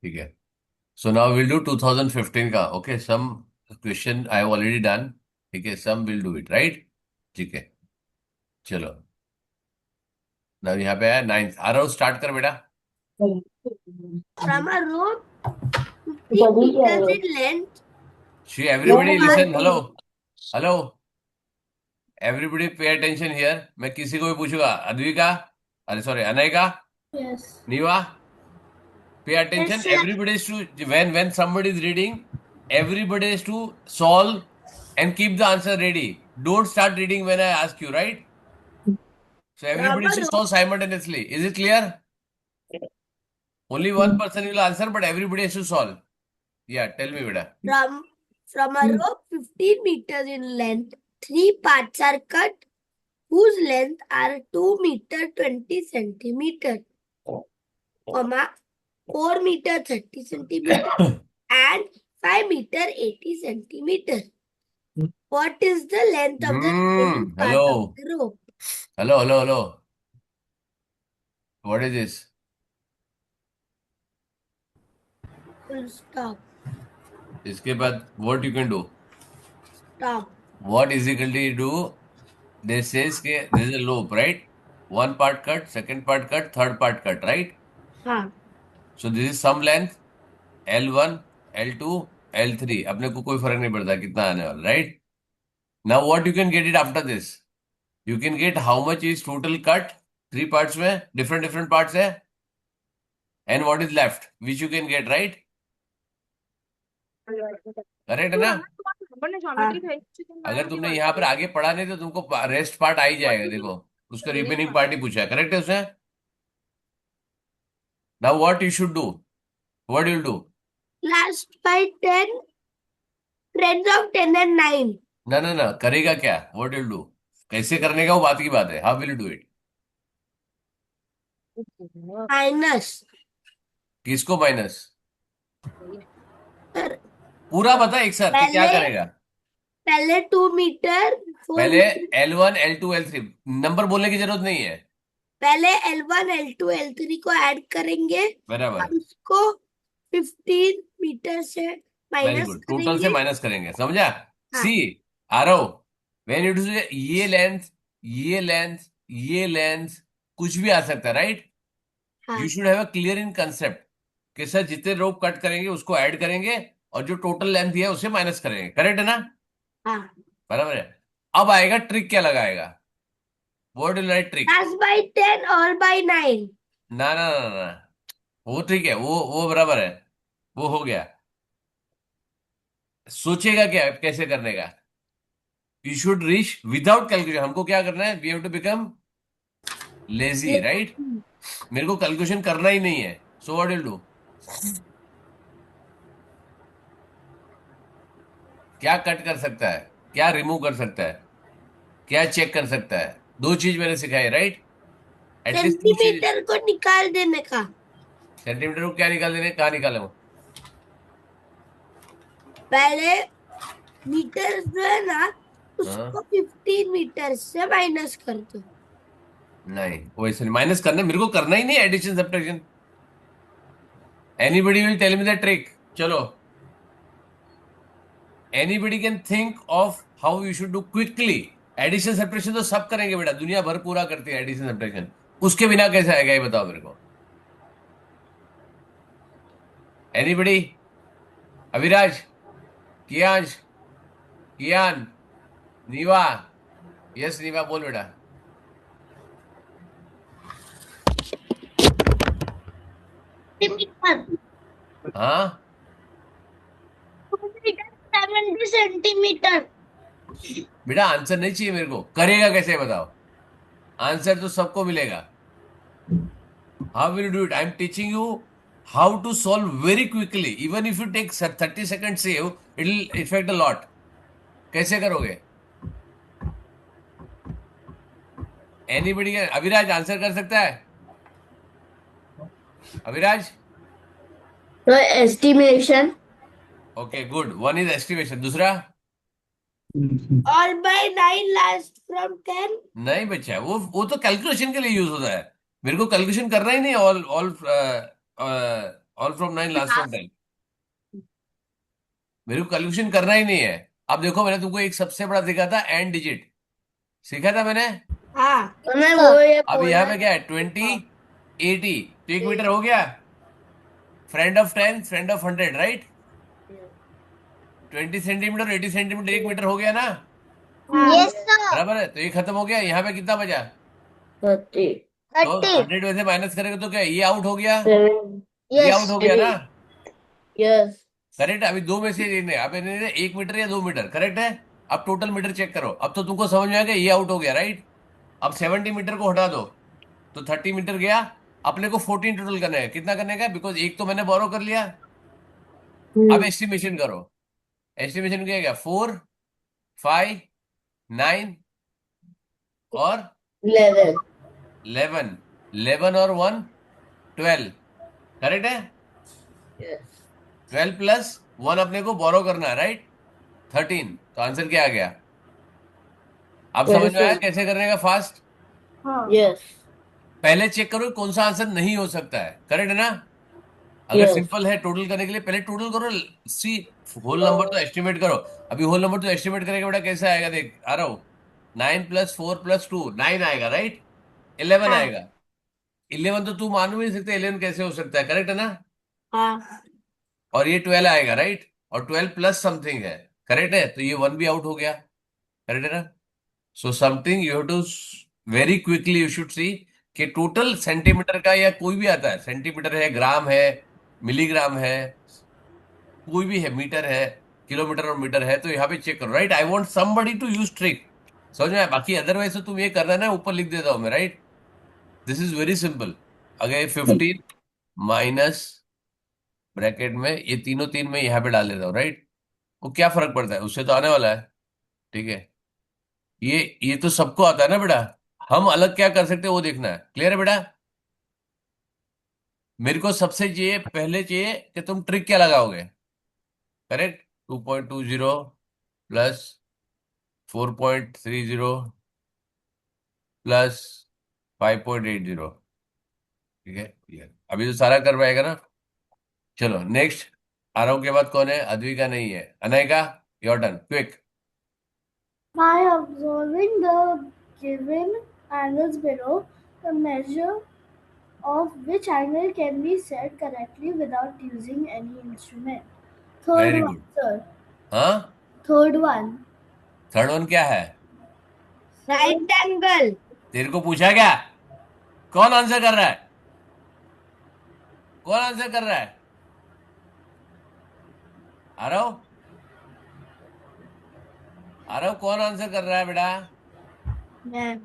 ठीक है. So now will do 2015 का. Okay, some question I have already done. ठीक है, some will do it right. ठीक है, चलो. नाउ यहाँ पे है नाइन्थ. आरव स्टार्ट कर बेटा. From a rope 50 meters in length, she everybody one listen. Hello. Hello. Everybody pay attention here. मैं किसी को भी पूछूंगा. अद्विका, अरे sorry, Anayka, yes, Neeva, pay yes, attention. sir. Everybody is to, when somebody is reading, everybody is to solve and keep the answer ready. Don't start reading when I ask you, right? So From everybody a should rope, solve simultaneously. Is it clear? Only one person will answer, but everybody has to solve. Yeah, tell me, beta. from a rope 15 meters in length, three parts are cut, whose length are 2 meter 20 centimeter, comma 4 meter 30 centimeter, and 5 meter 80 centimeter. What is the length of the remaining part of Hello. the rope? Hello, hello, hello. What is this? Full stop. इसके बाद what you can do? Stop. What is equal to you do? This says that this is a loop, right? One part cut, second part cut, third part cut, right? हाँ. So this is some length. L1, L2, L3. अपने को कोई फर्क नहीं पड़ता कितना आने वाला, right. Now what you can get it after this. You can get how much is total cut. Three parts में डिफरेंट डिफरेंट पार्ट्स है. And what is left which you can get, right. Correct है ना. अगर तुमने यहाँ पर आगे पढ़ा नहीं तो तुमको रेस्ट पार्ट आ ही जाएगा. देखो, उसका रिमेनिंग पार्ट ही पूछा है. करेक्ट है उसने. Now what you should do. What you do. Last by 10, friends of 10 and 9. ना ना ना, करेगा क्या. What you do. कैसे करने का वो बात की बात है. How will you do it. Minus. किसको माइनस. सर, पूरा बता एक साथ कि क्या पहले करेगा. पहले 2 मीटर 4 पहले metre, L1, L2, L3. Number बोलने की जरूरत नहीं है. पहले L1 L2 L3 को ऐड करेंगे बराबर. और उसको 15 मीटर से वेरी माइनस गुड. टोटल से करेंगे. माइनस करेंगे. समझा. हाँ. सी. आरव, वेन यू डू ये लेंथ, ये लेंथ, ये लेंथ, कुछ भी आ सकता है, राइट. यू हाँ. Should have a clear in concept कि सर जितने रोप कट करेंगे उसको ऐड करेंगे और जो टोटल लेंथ है उसे माइनस करेंगे. करेक्ट है ना. हाँ. बराबर है. अब आएगा ट्रिक. क्या लगाएगा. Word right trick. Last by 10 और by 9. ना ना ना ना. वो ठीक है. वो बराबर है. वो हो गया. सोचेगा क्या कैसे करने का. You should reach without calculation. हमको क्या करना है. We have to become lazy, right. मेरे को कैलकुलेशन करना ही नहीं है. So what will do. क्या कट कर सकता है, क्या रिमूव कर सकता है, क्या चेक कर सकता है. दो चीज मैंने सिखाई, राइट. एटलीस्ट टू चीज. सेंटीमीटर को निकाल देने का. सेंटीमीटर को क्या निकाल देने. कहाँ निकाले वो. पहले मीटर जो है ना हाँ. उसको 15 मीटर से माइनस कर दो. नहीं, वैसे नहीं माइनस करना. मेरे को करना ही नहीं addition subtraction. Anybody will tell me the trick. चलो. Anybody can think of how you should do quickly. Addition subtraction तो सब करेंगे बेटा. दुनिया भर पूरा करती है एडिशन सब्ट्रैक्शन. उसके बिना कैसे आएगा ये बताओ मेरे को. एनीबडी. अविराज, कियांश, कियान, नीवा. यस नीवा, बोल बेटा. सेंटीमीटर. हाँ. 70 सेंटीमीटर. बेटा आंसर नहीं चाहिए मेरे को. करेगा कैसे बताओ. आंसर तो सबको मिलेगा. How will do it. I am teaching you how to solve very quickly. Even if you take 30 second save, it will effect a lot. कैसे करोगे. एनीबडी. अविराज आंसर कर सकता है. अविराज. तो estimation. Okay good. One is estimation. दूसरा. और bye 9 last from 10. नहीं बच्चा, वो तो कैलकुलेशन के लिए यूज होता है. मेरे को कैलकुलेशन करना ही नहीं. All all all from 9 last from 10। मेरे को कैलकुलेशन करना ही नहीं है। अब देखो मैंने तुमको एक सबसे बड़ा दिखा था एंड डिजिट, सीखा था मैंने। हाँ तो मैं वो ये अब बोल यहाँ रहा पे क्या है 20, था। 80, तो 1 मीटर हो गया। Friend of 10, friend of 100, right. 20 centimetre, 80 centimetre, 1 metre हो गया ना। हाँ यस सर। बराबर है, तो ये खत्म हो गया। यहाँ पे कितना बचा? 30 तो 100 में से माइनस करेंगे तो क्या ये आउट हो गया, 7 ये यस आउट हो गया ना। यस करेक्ट है। अभी दो में से लेने, अब इन्हें 1 मीटर या 2 मीटर, करेक्ट है। अब टोटल मीटर चेक करो, अब तो तुमको समझ में आ गया ये आउट हो गया, राइट। अब 70 मीटर को हटा दो तो 30 मीटर गया। अपने को 14 टोटल करना है, कितना करने का, बिकॉज एक तो मैंने बोरो कर लिया। अब एस्टिमेशन करो। एस्टिमेशन क्या गया, 4, 5, 9 और 11 11। 11 और 1, 12, करेक्ट है। यस 12 + 1 अपने को बोरो करना है, राइट। 13, तो आंसर क्या आ गया? अब समझ में आया 24 कैसे करने का, फास्ट। यस पहले चेक करो कौन सा आंसर नहीं हो सकता है, करेक्ट है ना। अगर यस सिंपल है टोटल करने के लिए पहले टोटल करो, सी होल नंबर तो एस्टिमेट करो। अभी होल नंबर तो एस्टिमेट करेगा बेटा, कैसे आएगा, देख आ रहा हूं। 9 + 4 + 2, 9 आएगा, राइट। 11 हाँ आएगा। 11 तो तू मान भी नहीं सकते 11 कैसे हो सकता है, करेक्ट है ना। हाँ और ये 12 आएगा, राइट। और 12 प्लस समथिंग है, करेक्ट है, तो ये 1 भी आउट हो गया, करेक्ट है ना। So something you have to, very quickly you should see कि टोटल सेंटीमीटर का या कोई भी आता है, सेंटीमीटर है, ग्राम है, मिलीग्राम है, कोई भी है, मीटर है, किलोमीटर और मीटर है, तो यहाँ पे चेक करो, right. I want somebody to use trick, समझ में आया? बाकी अदरवाइज तो तुम ये करना है ना, ऊपर लिख देता हूं मैं, right. This is very simple. अगर 15 माइनस ब्रैकेट में ये तीनों तीन में यहाँ पे डाल देता हूँ, राइट। वो क्या फर्क पड़ता है, उससे तो आने वाला है, ठीक है। ये तो सबको आता है ना बेटा। हम अलग क्या कर सकते हैं वो देखना है, क्लियर है बेटा। मेरे को सबसे चाहिए, पहले चाहिए कि तुम ट्रिक क्या लगाओगे, करेक्ट। 2.20 प्लस 4.30 प्लस 5.80, ठीक है। ये अभी तो सारा कर पाएगा ना। चलो नेक्स्ट। आरव के बाद कौन है, अद्विका नहीं है, Anayka, your turn, quick. By observing the given angles below, the measure of which angle can be set correctly without using any instrument. Third very one, good. sir. हाँ, Third one. थर्ड वन क्या है? Right angle तेरे को पूछा क्या? कौन answer कर रहा है? कौन आंसर कर रहा है? आरव, आरव कौन आंसर कर रहा है बेटा? मैं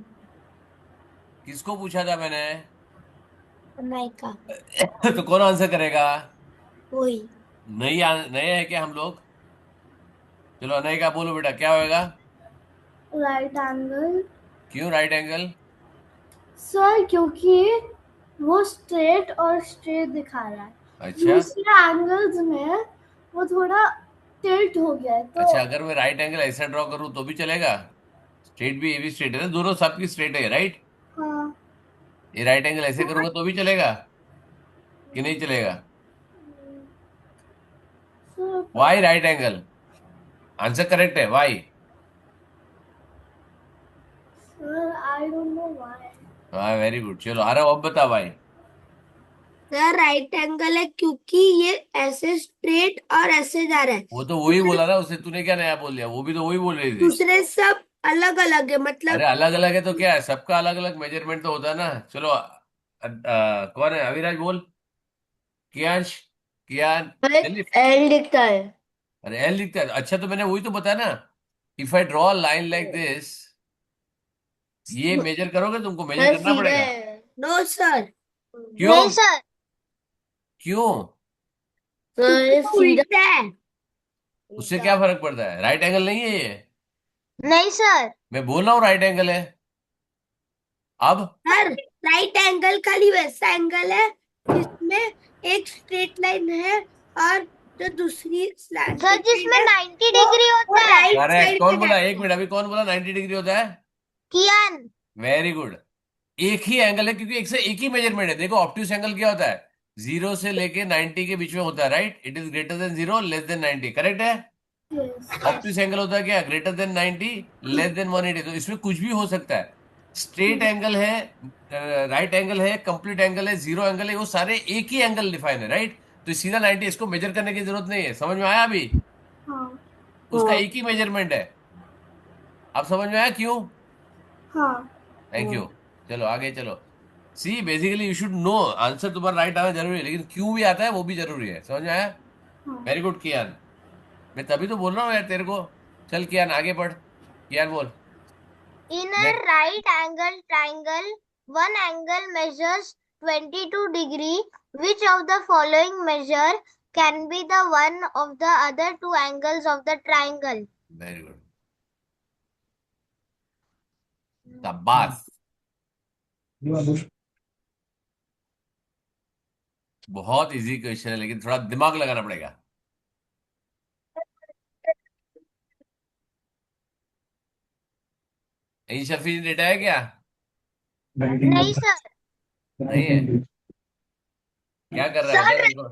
किसको पूछा था मैंने? अनायका तो कौन आंसर करेगा? वही नए है क्या हम लोग? चलो अनायका बोलो बेटा, क्या होएगा? Right angle. क्यों राइट एंगल? सर क्योंकि वो स्ट्रेट और स्ट्रेट दिखा रहा है। अच्छा। दूसरे एंगल्स में वो थोड़ा टिल्ट हो गया है तो अच्छा, अगर मैं राइट एंगल ऐसा ड्रॉ करूं तो भी चलेगा? स्ट्रेट भी, ये भी स्ट्रेट है ना, दोनों सबकी स्ट्रेट है, राइट। हाँ ये राइट एंगल ऐसे करूंगा तो भी चलेगा कि नहीं चलेगा? Sir why right angle? Answer correct है, why. Sir I don't know why. हाँ वेरी गुड। चलो आ रहा हूं, अब बता भाई। सर राइट एंगल है क्योंकि ये ऐसे स्ट्रेट और ऐसे जा रहा है। वो तो वही दूसरे बोला ना उसने, तूने क्या नया बोल दिया, वो भी तो वही बोल रही थी। दूसरे सब अलग अलग है अरे मतलब। अलग अलग है तो क्या है, सबका अलग अलग मेजरमेंट तो होता है ना। चलो कौन है, अविराज बोल। कियांश, कियान, जल्दी। एल दिखता है अरे एल लिखता है, अच्छा तो मैंने वही तो बताया ना। If I draw line like this, ये मेजर करोगे, तुमको मेजर सर करना सीधा पड़ेगा। है। नो सर क्यों? नहीं सर। क्यों? सर ये वो सीधा उल्टा है। उससे क्या फर्क पड़ता है, राइट एंगल नहीं है ये। नहीं सर। मैं बोल रहा हूँ राइट एंगल है। अब सर राइट एंगल खाली वैसा एंगल है जिसमें एक स्ट्रेट लाइन है और जो दूसरी सर slanted जिसमें line है 90 वो डिग्री वो होता है। राइट करेक्ट, साइड पे कौन बोला, एक जाता है। मिनट, अभी कौन बोला 90 डिग्री होता है? कियान। Very good. एक ही एंगल है क्योंकि एक से एक ही मेजरमेंट है। देखो ऑप्टिक्स एंगल क्या होता है, 0 से लेके 90 के बीच में होता है, right? It is greater than 0, less than 90, correct है? Yes. ऑब्टूस एंगल होता है क्या? Greater than 90, less than 180। तो इसमें कुछ भी हो सकता है। स्ट्रेट एंगल है, राइट एंगल है, कंप्लीट एंगल है, जीरो एंगल है, वो सारे एक ही एंगल डिफाइन है, राइट? तो सीधा 90, इसको मेजर करने की जरूरत नहीं है। समझ में आया अभी? हाँ उसका एक ही मेजरमेंट है। अब समझ में आया क्यों? हाँ थैंक यू। चलो आगे चलो। See basically you should know, answer तुम्हारा राइट आना जरूरी है, लेकिन क्यों भी आता है वो भी जरूरी है। समझ में आया? हाँ। वेरी गुड कियान। मैं तभी तो बोल रहा हूँ यार तेरे को। चल कियान आगे पढ़। कियान बोल। In a right angle triangle, one angle measures 22 degree. Which of the following measure can be the one of the other two angles of the triangle? Very good, शाबाश। बहुत इजी क्वेश्चन है, लेकिन थोड़ा दिमाग लगाना पड़ेगा। इन शफी डेटा है क्या? नहीं सर। नहीं है? क्या कर रहा है बता सर मेरे को।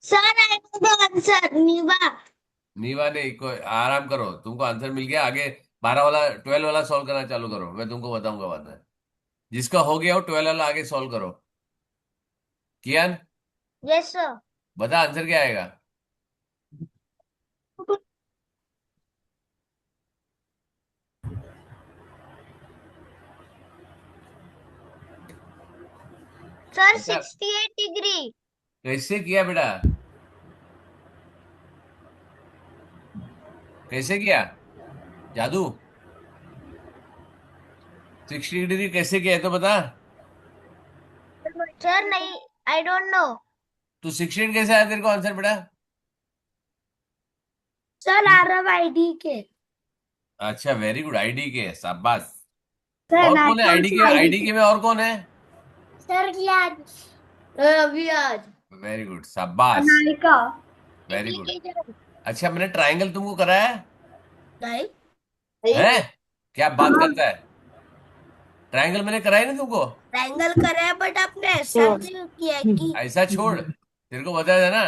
Sir I know the answer Neeva. Neeva नहीं, कोई आराम करो, तुमको आंसर मिल गया। आगे 12 वाला 12 वाला सॉल्व करना चालू करो, मैं तुमको बताऊंगा बाद में। जिसका हो गया वो 12 वाला आगे सॉल्व करो। कियान यस सर। बता आंसर क्या आएगा। सर बता 68 डिग्री। कैसे किया बेटा, कैसे किया? जादू? 60 डिग्री कैसे किया है तो बता। सर नहीं, आई डोंट नो। तू 16 कैसे आया तेरे को आंसर बेटा? सर RFID के। अच्छा वेरी गुड, आईडी के, शाबाश। सर और कौन है नाइट्रोन आईडी से के? आईडी आईडी के में और कौन है? सर याद अभी आज वेरी गुड, शाबाश। Anamika very good. अच्छा मैंने ट्रायंगल तुमको कराया नहीं है? क्या बात हाँ करता है? ट्रायंगल मैंने कराया नहीं तुमको? ट्रायंगल करा है, बट आपने ऐसा क्यों किया कि ऐसा छोड़, तेरे को बताया था ना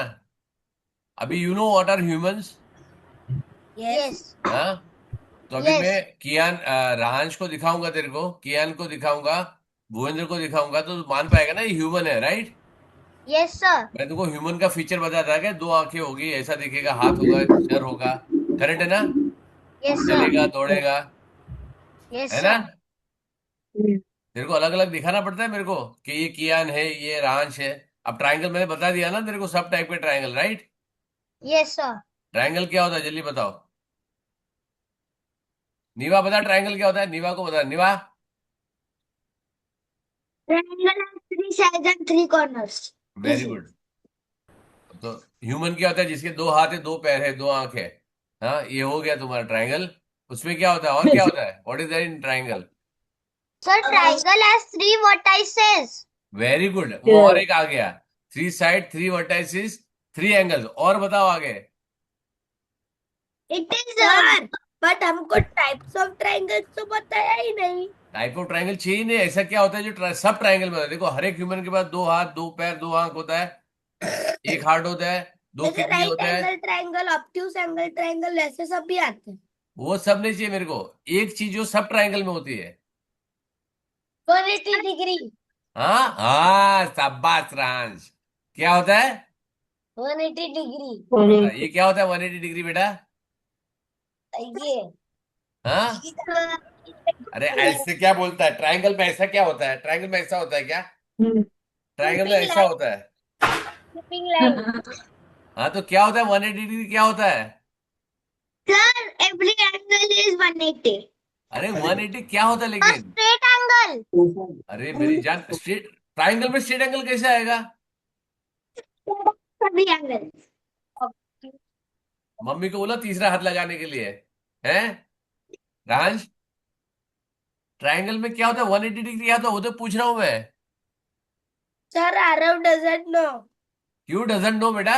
अभी। You know what are humans? Yes हाँ। तो अभी मैं यस कियान रांश को दिखाऊंगा, तेरे को कियान को दिखाऊंगा, भुवेंद्र को दिखाऊंगा, तो तू मान पाएगा ना ये ह्यूमन है, राइट? Yes sir. मैं तुमको ह्यूमन का फीचर बताया था कि दो आंखें होगी, ऐसा दिखेगा, हाथ होगा, सर होगा, करेक्ट है ना? Yes sir. चलेगा, दौड़ेगा, यस है ना? सर। तेरे को अलग अलग दिखाना पड़ता है मेरे को कि ये कियान है, ये रांश है। अब ट्रायंगल मैंने बता दिया ना तेरे को, सब टाइप के triangle, right? Yes sir. Triangle क्या होता है जल्दी बताओ। नीवा बता ट्रायंगल क्या होता है, नीवा को बता, नीवा। Triangle has three sides and three corners. Very good. तो ह्यूमन क्या होता है? जिसके दो हाथ है, दो पैर है, दो आंख है। हाँ, ये हो गया तुम्हारा ट्रायंगल। उसमें क्या होता है और क्या होता है? What is that in triangle? Sir, triangle has three vertices. Very good, वो और एक आ गया। 3 साइड, 3 वर्टाइसिस, 3 एंगल्स। और बताओ आगे। It is सर बट हमको टाइप्स ऑफ ट्रायंगल्स तो बताया ही नहीं। टाइप ऑफ ट्रायंगल चाहिए नहीं, ऐसा क्या होता है जो सब ट्रायंगल में होता है? देखो हर एक ह्यूमन के पास दो हाथ, दो पैर, दो आंख होता है, एक हार्ट होता है, दो जैसे किडनी राइट होता है। Angle triangle, obtuse angle triangle, ऐसे सब भी आते हैं। वो सब नहीं चाहिए मेरे को। एक चीज जो सब ट्रायंगल में होती है। 180 डिग्री। हाँ हाँ, शाबाश रांझ। क्या होता है? 180 डिग्री। बता, ये क्या होता है 180 डिग्री बेटा? ये हाँ। अरे ऐसे क्या बोलता है? ट्रायंगल में ऐसा क्या होता है? ट्रायंगल में ऐसा होता है क्या? ट्रायंगल में कीपिंग ऐसा लाइन। होता है। Keeping line. हाँ तो क्या होता है 180 डिग्री, क्या होता है? Sir, every angle is 180. अरे 180 क्या होता है A लेकिन? straight angle. अरे मेरी जान, स्ट्रेट ट्रायंगल में स्ट्रेट एंगल कैसे आएगा? Every angle. मम्मी को बोला तीसरा हाथ लगाने के लिए। हैं रांझ? ट्रायंगल में क्या होता है 180 डिग्री क्या होता है वो तो पूछ रहा हूं मैं। Sir Aarav doesn't know. क्यों डजंट नो बेटा?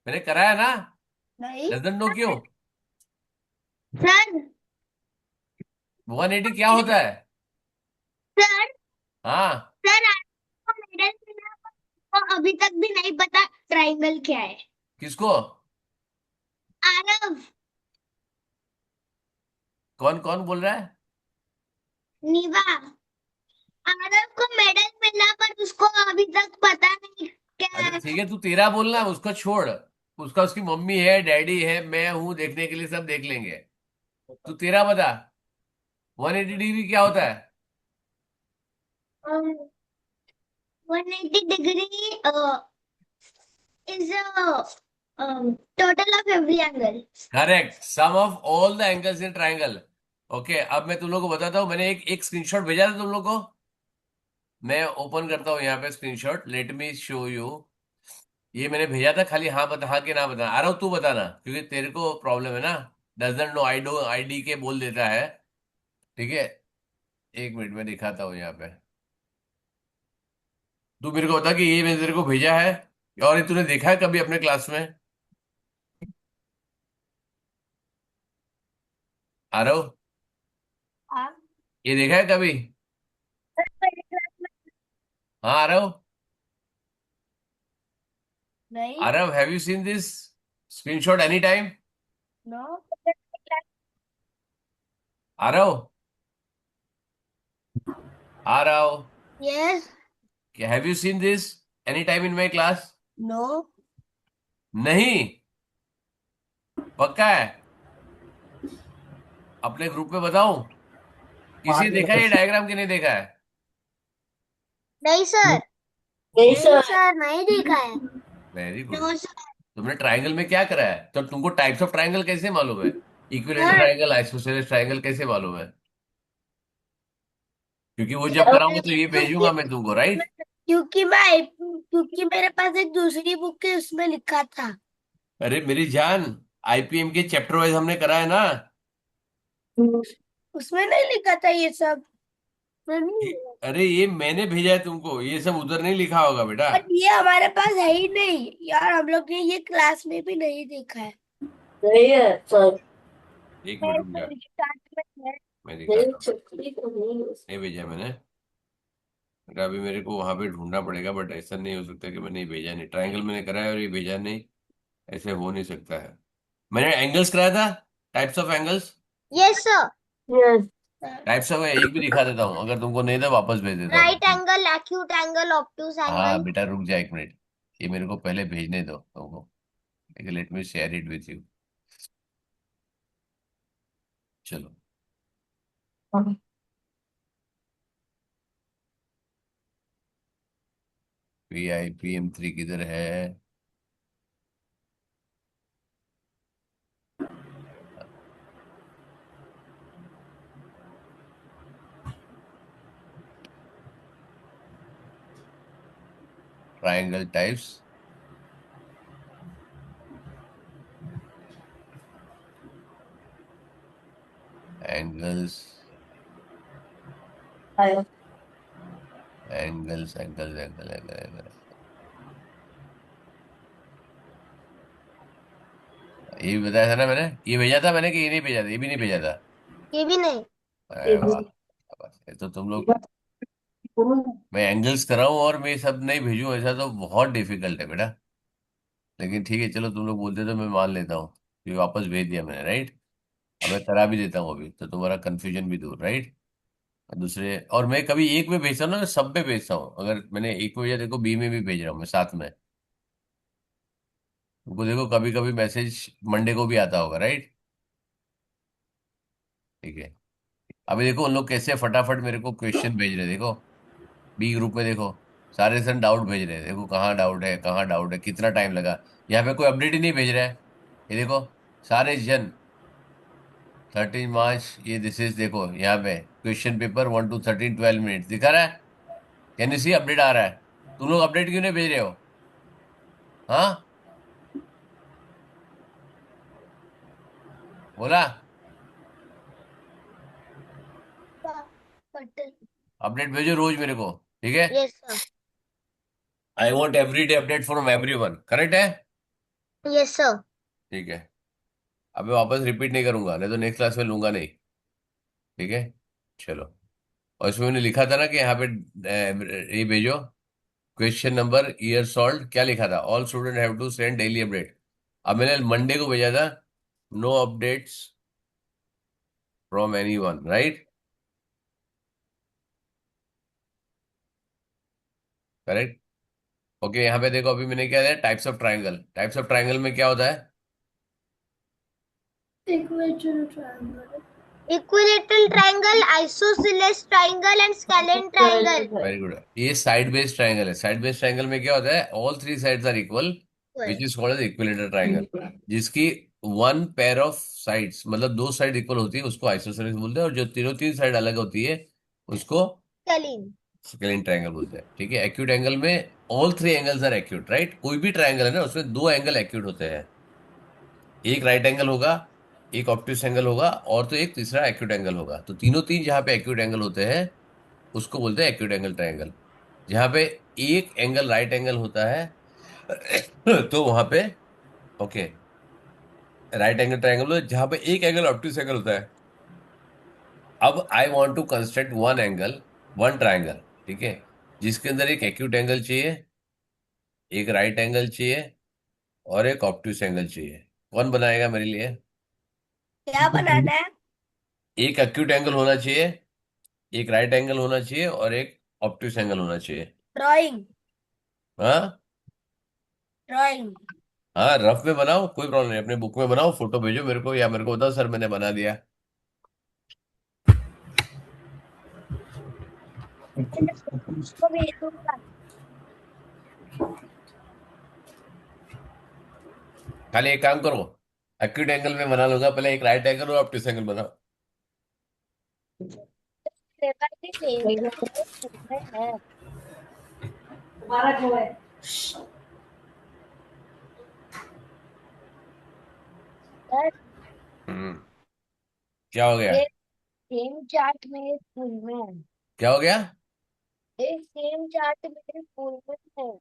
मैंने कराया ना। नहीं डजंट नो क्यों? Sir, 180 क्या होता है? sir, हाँ। sir, I know middle finger. अभी तक भी नहीं पता ट्राइंगल क्या है। किसको? आरव। कौन कौन बोल रहा है? निवा। आरव को मेडल मिला पर उसको अभी तक पता नहीं क्या अरे है। ठीक है, तू तेरा बोलना, उसका छोड़। उसका, उसकी मम्मी है, डैडी है, मैं हूं देखने के लिए, सब देख लेंगे। तू तेरा बता। 180 डिग्री क्या होता है? 180 degree is a total of every angle. Correct, sum of all the angles in triangle. Okay, अब मैं तुम लोग को बताता हूँ। मैंने एक एक स्क्रीनशॉट भेजा था तुम लोग को। मैं ओपन करता हूँ यहाँ पे screenshot, let me show you. ये मैंने भेजा था, खाली हाँ बता, हाँ के ना बता। आ रहा हूँ, तू बताना, क्योंकि तेरे को प्रॉब्लम है ना। डजंट नो आईडी के बोल देता है। ठीक है, एक मिनट में दिखाता हूँ यहाँ पे। तू मेरे को बता कि ये मैंने तेरे को भेजा है, और ये तूने देखा है कभी अपने क्लास में? आरव, हाँ, ये देखा है कभी? हाँ आरव। नहीं, Aarav, have you seen this screenshot any time? No, Aarav, Aarav, Yes. Have you seen this any time in my class? No, नहीं? पक्का है? अपने ग्रुप में बताऊं? किसी ने देखा है ये डायग्राम कि नहीं देखा है? नहीं सर। नहीं नहीं सर, नहीं देखा है। Very good. No sir. तुमने ट्राइंगल में क्या करा है? तो तुमको टाइप्स ऑफ ट्राइंगल कैसे मालूम है? Equilateral sir, triangle, isosceles triangle कैसे मालूम है? क्योंकि वो जब कराऊंगा तो ये भेजूंगा मैं तुमको, राइट? क्योंकि मेरे पास एक दूसरी बुक है, उसमें लिखा था। अरे मेरी जान, आईपीएम के चैप्टर वाइज हमने करा है ना। उसमें नहीं लिखा था ये सब। नहीं, अरे ये मैंने भेजा है तुमको, ये सब उधर नहीं लिखा होगा बेटा। बट ये हमारे पास है ही नहीं यार, हम लोग ने ये क्लास में भी नहीं देखा है। नहीं है सर। एक मिनट रुक जा, है। मैं नहीं दिखाता हूँ। छुट्टी तो नहीं है। नहीं भेजा मैंने बेटा, अभी मेरे को वहां पे ढूंढना पड़ेगा, बट ऐसा नहीं हो सकता कि मैंने भेजा नहीं। ट्राइंगल मैंने करा है और ये भेजा नहीं, ऐसे हो नहीं सकता है। मैंने एंगल्स कराया था, types of angles. Yes sir. Yes. Types of एक भी दिखा देता हूँ, अगर तुमको नहीं तो वापस भेज देता राइट हूँ। एंगल, एक्यूट एंगल, ऑब्टूस हाँ एंगल। बेटा रुक जा एक मिनट, ये मेरे को पहले भेजने दो तुमको। Let me share it with you. चलो, PIPM3 किधर है? ट्राइंगल टाइप्स, एंगल्स, आया। Angles, angles, angle, angle, angle. ये भी बताया था ना मैंने, ये भेजा था मैंने कि ये नहीं भेजा था? ये भी नहीं भेजा था? ये भी नहीं। अरे वाह, बस ये तो तुम लोग। मैं एंगल्स कराऊं और मैं सब नहीं भेजूं, ऐसा तो बहुत डिफिकल्ट है बेटा। लेकिन ठीक है, चलो तुम लोग बोलते तो मैं मान लेता हूँ कि वापस भेज दिया मैंने, राइट? अब मैं करा भी देता हूँ अभी, तो तुम्हारा कंफ्यूजन भी दूर, राइट? दूसरे, और मैं कभी एक में भेजता हूँ ना, मैं सब में भेजता हूँ। अगर मैंने एक में भेजा, देखो बी में भी भेज रहा हूँ मैं साथ में। तुमको देखो कभी कभी मैसेज मंडे को भी आता होगा, राइट? ठीक है, अभी देखो उन लोग कैसे फटाफट मेरे को क्वेश्चन भेज रहे हैं, देखो बी ग्रुप में देखो। सारे सन डाउट भेज रहे हैं, देखो कहाँ डाउट है, कहाँ डाउट है, कितना टाइम लगा। यहाँ पे कोई अपडेट ही नहीं भेज रहा है। ये देखो, सारे जन 13 मार्च, ये दिस इज, देखो यहाँ पे क्वेश्चन पेपर 1 to 13, 12 मिनट दिखा रहा है। कैन यू सी अपडेट आ रहा है? तुम लोग अपडेट क्यों नहीं भेज रहे हो? हाँ, बोला? बट अपडेट भेजो रोज मेरे को, ठीक है? Yes sir. I want every day update from every one, correct है? Yes sir. ठीक है, अब मैं वापस रिपीट नहीं करूंगा, नहीं तो नेक्स्ट क्लास में लूंगा नहीं। ठीक है, चलो। और इसमें मैंने लिखा था ना कि यहाँ पे ये भेजो, क्वेश्चन नंबर ईयर सॉल्व क्या लिखा था? All student have to send daily update. अब मैंने मंडे को भेजा था, no updates from anyone, right? Correct. Okay, यहाँ पे देखो, अभी मैंने क्या दिया? Types of triangle. Types of triangle में क्या होता है? Equilateral triangle. Equilateral triangle, isosceles triangle, and scalene triangle. Very good. ये साइड बेस्ड ट्राइंगल है। साइड बेस्ड ट्राइंगल में क्या होता है? All three sides are equal, which is called as equilateral triangle. जिसकी वन पेयर ऑफ साइड्स, मतलब दो side equal होती है, उसको आइसोसेलेस बोलते हैं। और जो तीनों तीन साइड अलग होती है, उसको Scalene. स्केलिन ट्राइंगल बोलते हैं। ठीक है। एक्यूट एंगल में all three angles are acute, right? कोई भी ट्राइंगल है ना, उसमें दो एंगल एक्यूट होते हैं। एक राइट एंगल होगा, एक ऑब्ट्यूस एंगल होगा, और तो एक तीसरा एक्यूट एंगल होगा। तो तीनों तीन जहां पे एक्यूट एंगल होते हैं, उसको बोलते हैं एक्यूट एंगल ट्राइंगल। जहां पे एक एंगल राइट एंगल होता है तो वहां पे, ओके, राइट एंगल ट्राइंगल। जहां पे एक एंगल ऑब्ट्यूस एंगल होता है। अब I want to construct one angle, one triangle, ठीक है, जिसके अंदर एक एक्यूट एंगल चाहिए, एक राइट एंगल चाहिए, और एक ऑब्ट्यूस एंगल चाहिए। कौन बनाएगा मेरे लिए? क्या बनाना है? एक एक्यूट एंगल होना चाहिए, एक राइट एंगल होना चाहिए, और एक ऑब्ट्यूस एंगल होना चाहिए। ड्राइंग। हाँ ड्राइंग। हाँ, रफ में बनाओ, कोई प्रॉब्लम नहीं। अपने बुक में बनाओ, फोटो भेजो मेरे को, या मेरे को बताओ सर मैंने बना दिया। को भेज दूंगा। खाली एक काम करो, एक्यूट एंगल में बना लूंगा, पहले एक राइट एंगल और ऑब्ट्यूस एंगल बनाओ। पेपर की सेम है। तुम्हारा जो है सर, हम्म। क्या हो गया? ये सेम चार्ट मेरे स्कूल में है। क्या हो गया? ये सेम चार्ट मेरे स्कूल में है।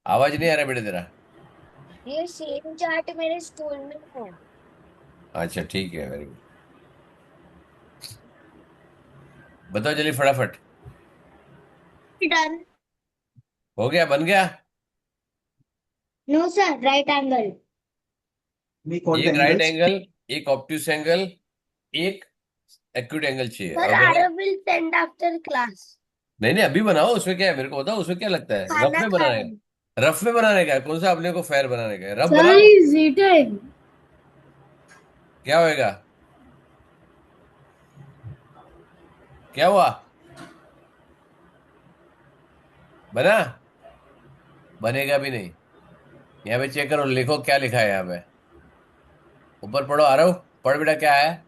आवाज नहीं आ रहा बेटे तेरा। ये सेम चार्ट मेरे स्कूल में है। अच्छा ठीक है, वेरी गुड। बताओ जल्दी फटाफट। Done. हो गया? बन गया? No, sir. Right angle. एक राइट एंगल, एक ऑब्ट्यूस एंगल, एक एक्यूट एंगल चाहिए। सर, अब मैंने, I will send after class. नहीं नहीं, अभी बनाओ। उसमें क्या है मेरे को बताओ, उसमें क्या लगता है? रफ खाना में खा बनाने रही हूँ। का? रफ में बनाने का है? कौन सा अपने को फेयर बनाने का है? रफ Sir बनाओ। is eating. क्या होएगा? क्या हुआ? बना? बनेगा भी नहीं। यहाँ पे चेक करो, लिखो क्या लिखा है यहाँ पे। ऊपर पढ़ो, आ रहा हूँ, पढ़ बेटा क्या है।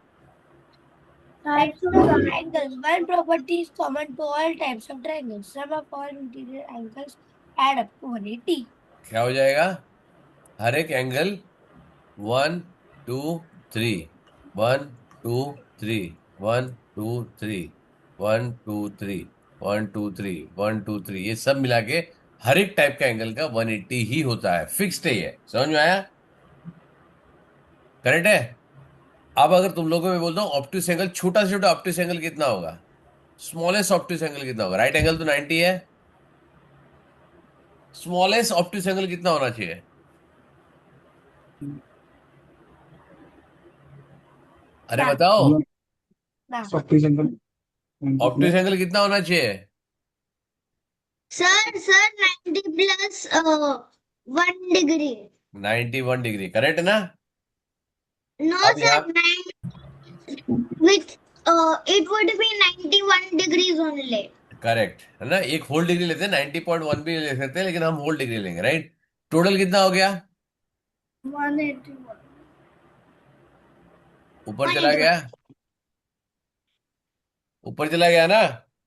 Types of Triangles. One property is common to all types of triangles. Sum of all interior angles add up to 180. क्या हो जाएगा? हर एक एंगल, 1 2 3, 1 2 3, 1 2 3, 1 2 3, 1 2 3, 1 2 3, ये सब मिला के हर एक टाइप का एंगल का 180 ही होता है। फिक्स्ड है ये। समझ में आया? करेक्ट है। अब अगर तुम लोगों में बोलता हूँ ऑप्टिस एंगल, छोटा से छोटा ऑप्टिस एंगल कितना होगा? स्मॉलेस्ट ऑप्टिस एंगल कितना होगा? राइट एंगल तो 90 है। स्मॉलेस्ट ऑप्टिस एंगल कितना होना चाहिए? अरे ना बताओ, ना ऑप्टिस एंगल कितना होना चाहिए? Sir, 90 plus 1 degree. 91 degree, correct ना? No, अब sir. यहाँ, With it would be 91 degrees only. Correct है ना? एक होल डिग्री लेते हैं, 90.1 भी ले सकते हैं, लेकिन हम होल डिग्री लेंगे, राइट? टोटल कितना हो गया? 181. ऊपर चला गया? ऊपर चला गया ना?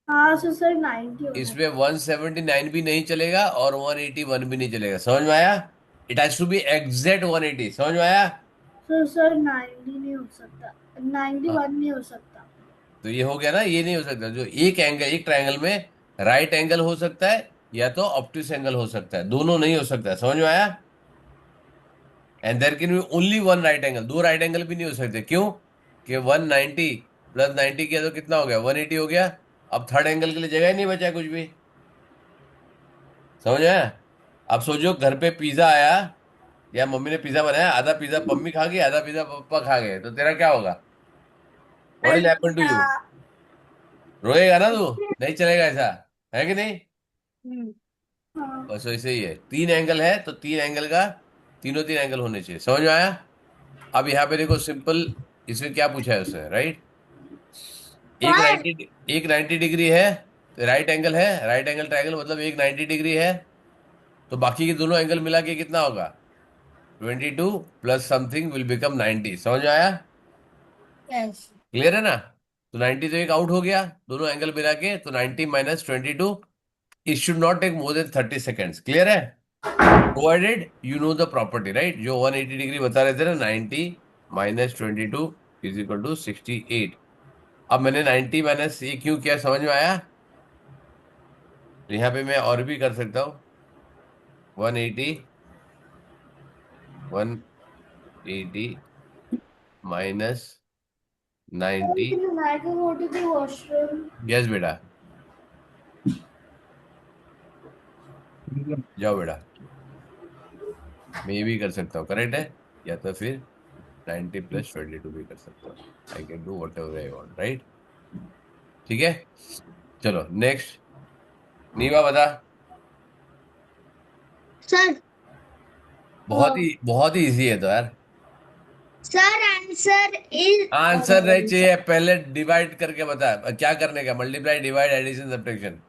हाँ so sir 90 होना इसमें 179 भी नहीं चलेगा और 181 भी नहीं चलेगा। समझ में आया? It has to be exact 180। समझ में आया? तो सर 90 नहीं हो सकता, हाँ, 91 नहीं हो सकता। तो ये हो गया ना? ये नहीं हो सकता। जो एक एंगल, एक ट्रायंगल में राइट एंगल हो सकता है, या तो ऑप्टिस एंगल हो सकता है, दोनों नहीं हो सकता है। समझ में आया? And there can be only one right angle. दो राइट एंगल भी नहीं हो सकते। क्यों? कि 190 प्लस 90 किया तो कितना हो गया? 180 हो गया। अब थर्ड एंगल के लिए जगह ही नहीं बचा कुछ भी। समझ आया? अब सोचो घर पे पिज्जा आया या मम्मी ने पिज्जा बनाया, आधा पिज्जा मम्मी खा गई, आधा पिज्जा पापा खा गए, तो तेरा क्या होगा? What will happen to you? रोएगा ना तू? नहीं चलेगा ऐसा, है कि नहीं? हाँ। बस वैसे ही है, तीन एंगल है तो तीन एंगल का तीनों तीन एंगल होने चाहिए। समझ में आया? अब यहाँ पे देखो सिंपल, इसमें क्या पूछा है उसने, राइट? एक सर 90, एक 90 डिग्री है, राइट एंगल है, राइट एंगल ट्रायंगल मतलब एक 90 डिग्री है, तो बाकी के दोनों एंगल मिला के कितना होगा? 22 प्लस समथिंग विल बिकम 90। समझ में आया? यस। क्लियर है ना? तो 90 तो एक आउट हो गया, दोनों एंगल मिला के, तो 90 minus 22, it should not take more than 30 seconds. Clear है? Provided you know the property, right? जो 180 डिग्री बता रहे थे ना, 90 माइनस 22 इज इक्वल टू 68। अब मैंने 90 माइनस ये क्यों किया, समझ में आया? तो यहाँ पे मैं और भी कर सकता हूँ, 180 180 minus 90। can I can go to the washroom? Yes बेटा, जाओ बेटा। मैं ये भी कर सकता हूँ, करेक्ट है? या तो फिर 90 प्लस 22 भी कर सकता हूँ। I can do what ever I want, right? ठीक है, चलो नेक्स्ट। नीवा बता। सर बहुत ही इजी है तो यार। सर आंसर इज आंसर नहीं चाहिए, पहले डिवाइड करके बता, क्या करने का? Multiply, divide, addition, subtraction.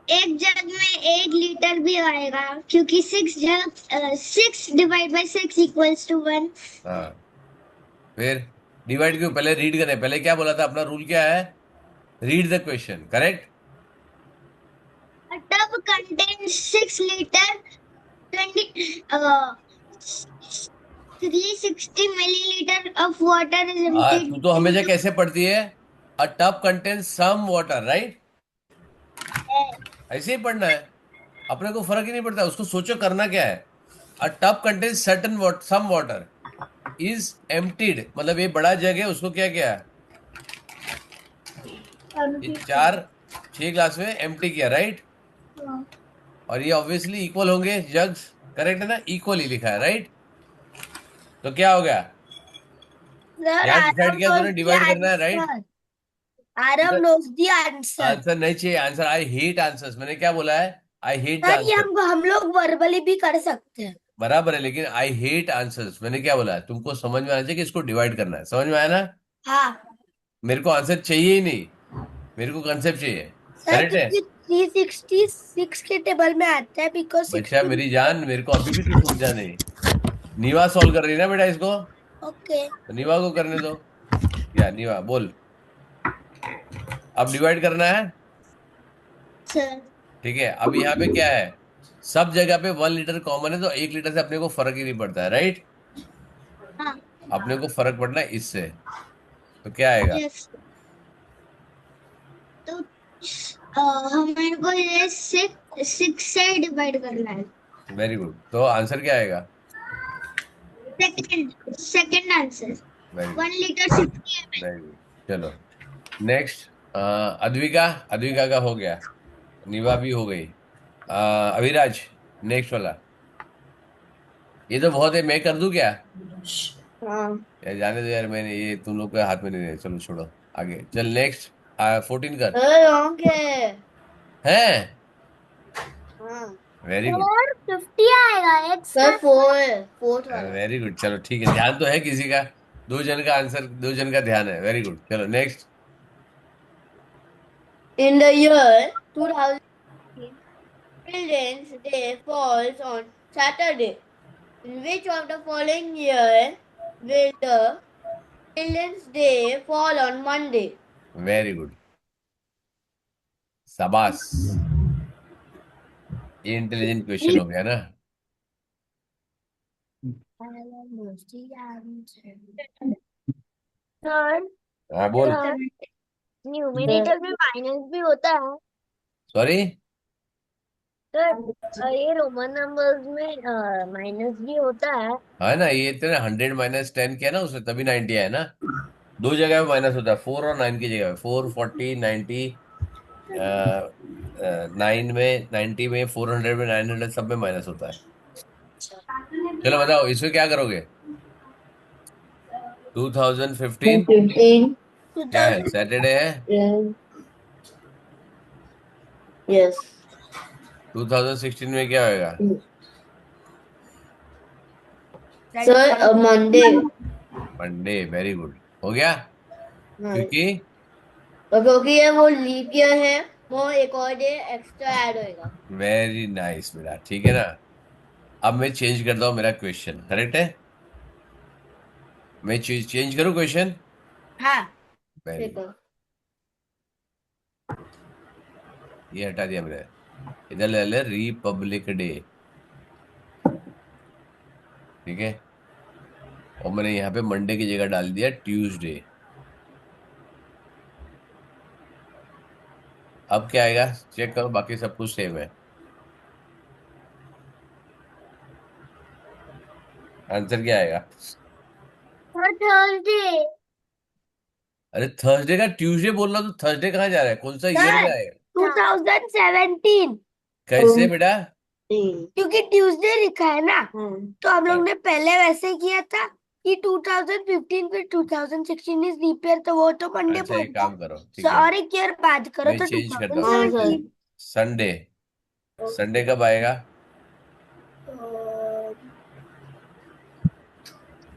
एक जग में 8 लीटर भी आएगा क्योंकि 6 इक्वल्स टू 1। हाँ, फिर डिवाइड क्यों? पहले रीड करें, पहले क्या बोला था? अपना रूल क्या है? Read the question, correct? A tub contains 6 liter 20 360 milliliter of water is emptied तू तो हमेशा into कैसे पढ़ती है? A tub contains some water, right? ऐसे ही पढ़ना है, अपने को फर्क ही नहीं पड़ता। उसको सोचो करना क्या है। A tub contains certain water, some water is emptied, मतलब ये बड़ा जग है, उसको क्या किया? ये Empty. 4 6 ग्लास में एम्प्टी किया, राइट? हाँ। और ये ऑब्वियसली इक्वल होंगे जग्स, करेक्ट है ना? इक्वल ही लिखा है, राइट? तो क्या हो गया? Sir, यहाँ डिसाइड Arav किया तूने, knows the डिवाइड करना है, right? answer. Arav knows the answer. Answer नहीं चाहिए, आंसर आई हेट आंसर्स। मैंने क्या बोला है? आई हेट द सर ये आंसर। हम लोग वर्बली भी कर सकते हैं। बराबर है, लेकिन आई हेट आंसर्स। मैंने क्या बोला है? तुमको समझ में आना चाहिए कि इसको डिवाइड करना है। समझ में आया ना? हाँ मेरे को आंसर चाहिए ही नहीं, मेरे को कंसेप्ट चाहिए, सर, करेक्ट है? क्योंकि 366 के टेबल में आता है बिकॉज बच्चा 16। मेरी जान, मेरे को अभी भी तू समझा नहीं। नीवा सॉल्व कर रही है ना बेटा इसको, ओके तो नीवा को करने दो। या नीवा बोल, अब डिवाइड करना है। सर। ठीक है, अब यहाँ पे क्या है? सब जगह पे 1 लीटर कॉमन है, तो 1 लीटर से अपने को फर्क ही नहीं पड़ता है, राइट? हाँ अपने को फर्क पड़ना है इससे, तो क्या आएगा? यस। तो हमारे को ये 6 से डिवाइड करना है। वेरी गुड, तो आंसर क्या आएगा? Second answer very good, 1 litre 60 ml। Very good. चलो नेक्स्ट, अद्विका। अद्विका का हो गया, निवा भी हो गई। अभिराज, नेक्स्ट वाला। ये तो बहुत है, मैं कर दूं क्या? हाँ यार जाने दो यार, मैंने ये तुम लोग के हाथ में नहीं है, चलो छोड़ो, आगे चल। नेक्स्ट 14 कर। रॉन्ग है। है? हाँ वेरी गुड, 450 आएगा सर फोर्थ वेरी गुड। चलो ठीक है, ध्यान तो है किसी का, दो जन का आंसर, दो जन का ध्यान है, वेरी गुड। चलो next. In the year 2000, Children's Day falls on Saturday. In which of the following year will the Children's Day fall on Monday? Very good, शाबाश, ये इंटेलिजेंट क्वेश्चन हो गया ना? सर हाँ बोल। न्यूमेरिकल में माइनस भी होता है। सॉरी, सर ये रोमन नंबर्स में माइनस भी होता है। है ना? ये तेरे 100 माइनस 10 किया ना उसने, तभी 90 है ना? दो जगह पे माइनस होता है, 4 और 9 की जगह पे, 4 40 90। 9 में, 90 में, 400 में, 900 सब में माइनस होता है। चलो बताओ इसमें क्या करोगे। 2015 15. क्या है, सैटरडे है। Yes. 2016 में क्या होएगा। Sir, Monday. Monday, very good, हो गया। हाँ, क्योंकि और क्योंकि ये वो लीप ईयर है, वो एक और डे एक्स्ट्रा ऐड होएगा। वेरी नाइस बेटा, ठीक है ना। अब मैं चेंज करता हूँ मेरा क्वेश्चन, करेक्ट है। मैं चेंज करूँ क्वेश्चन। हाँ। वेरी ठीक गुड, है। ये हटा दिया मैंने। इधर ले ले रिपब्लिक डे, ठीक है। और मैंने यहाँ पे मंडे की जगह डाल दिया ट्यूसडे। अब क्या आएगा, चेक करो, बाकी सब कुछ सेम है। आंसर क्या आएगा। थर्सडे। अरे थर्सडे का ट्यूसडे बोल रहा हूँ, तो थर्सडे कहाँ जा रहा है, कौन सा ईयर में सर आएगा। 2017, कैसे बेटा। क्योंकि ट्यूसडे लिखा है ना, तो हम लोग हाँ, ने पहले वैसे किया था कि 2015 फिर 2016 इज लीप ईयर, तो वो तो मंडे अच्छा, ये बोलता। काम करो, ठीक सो है। और एक ईयर बात करो मैं तो चेंज करता हूँ, हाँ सर। 2017। संडे। संडे कब आएगा।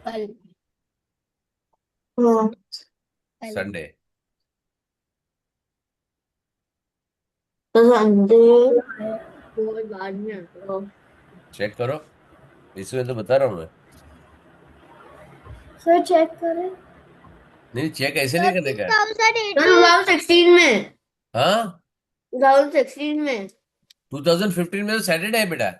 कल। हाँ। कल। संडे। तो संडे बहुत बाद में आता है। चेक करो, इसमें तो बता रहा हूँ मैं। सर चेक करें। नहीं, चेक ऐसे नहीं सर करने का है। 2018। 2016 में। हाँ, 2016 में। 2015 में तो सैटरडे है बेटा।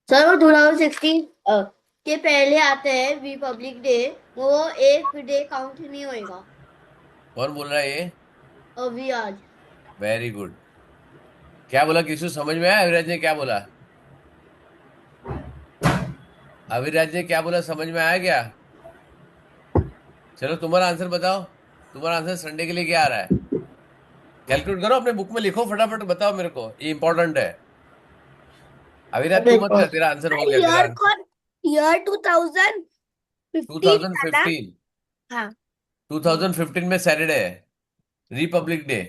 सर वो 2016 के पहले आते हैं रिपब्लिक डे, वो एक डे काउंट नहीं होएगा कौन बोल रहा है ये। अभी आज। Very good. क्या बोला, किसी को समझ में आया अविराज ने क्या बोला। अविराज ने क्या बोला, समझ में आया क्या। चलो तुम्हारा आंसर बताओ, तुम्हारा आंसर संडे के लिए क्या आ रहा है। कैलकुलेट करो, अपने बुक में लिखो, फटाफट बताओ मेरे को, ये इंपॉर्टेंट है। अविराज तू मत कर, तेरा आंसर हो गया, तेरा ईयर आंसर। कौन, ईयर 2015 था ना। 2015, हाँ। 2015 में सैटरडे है, Republic day.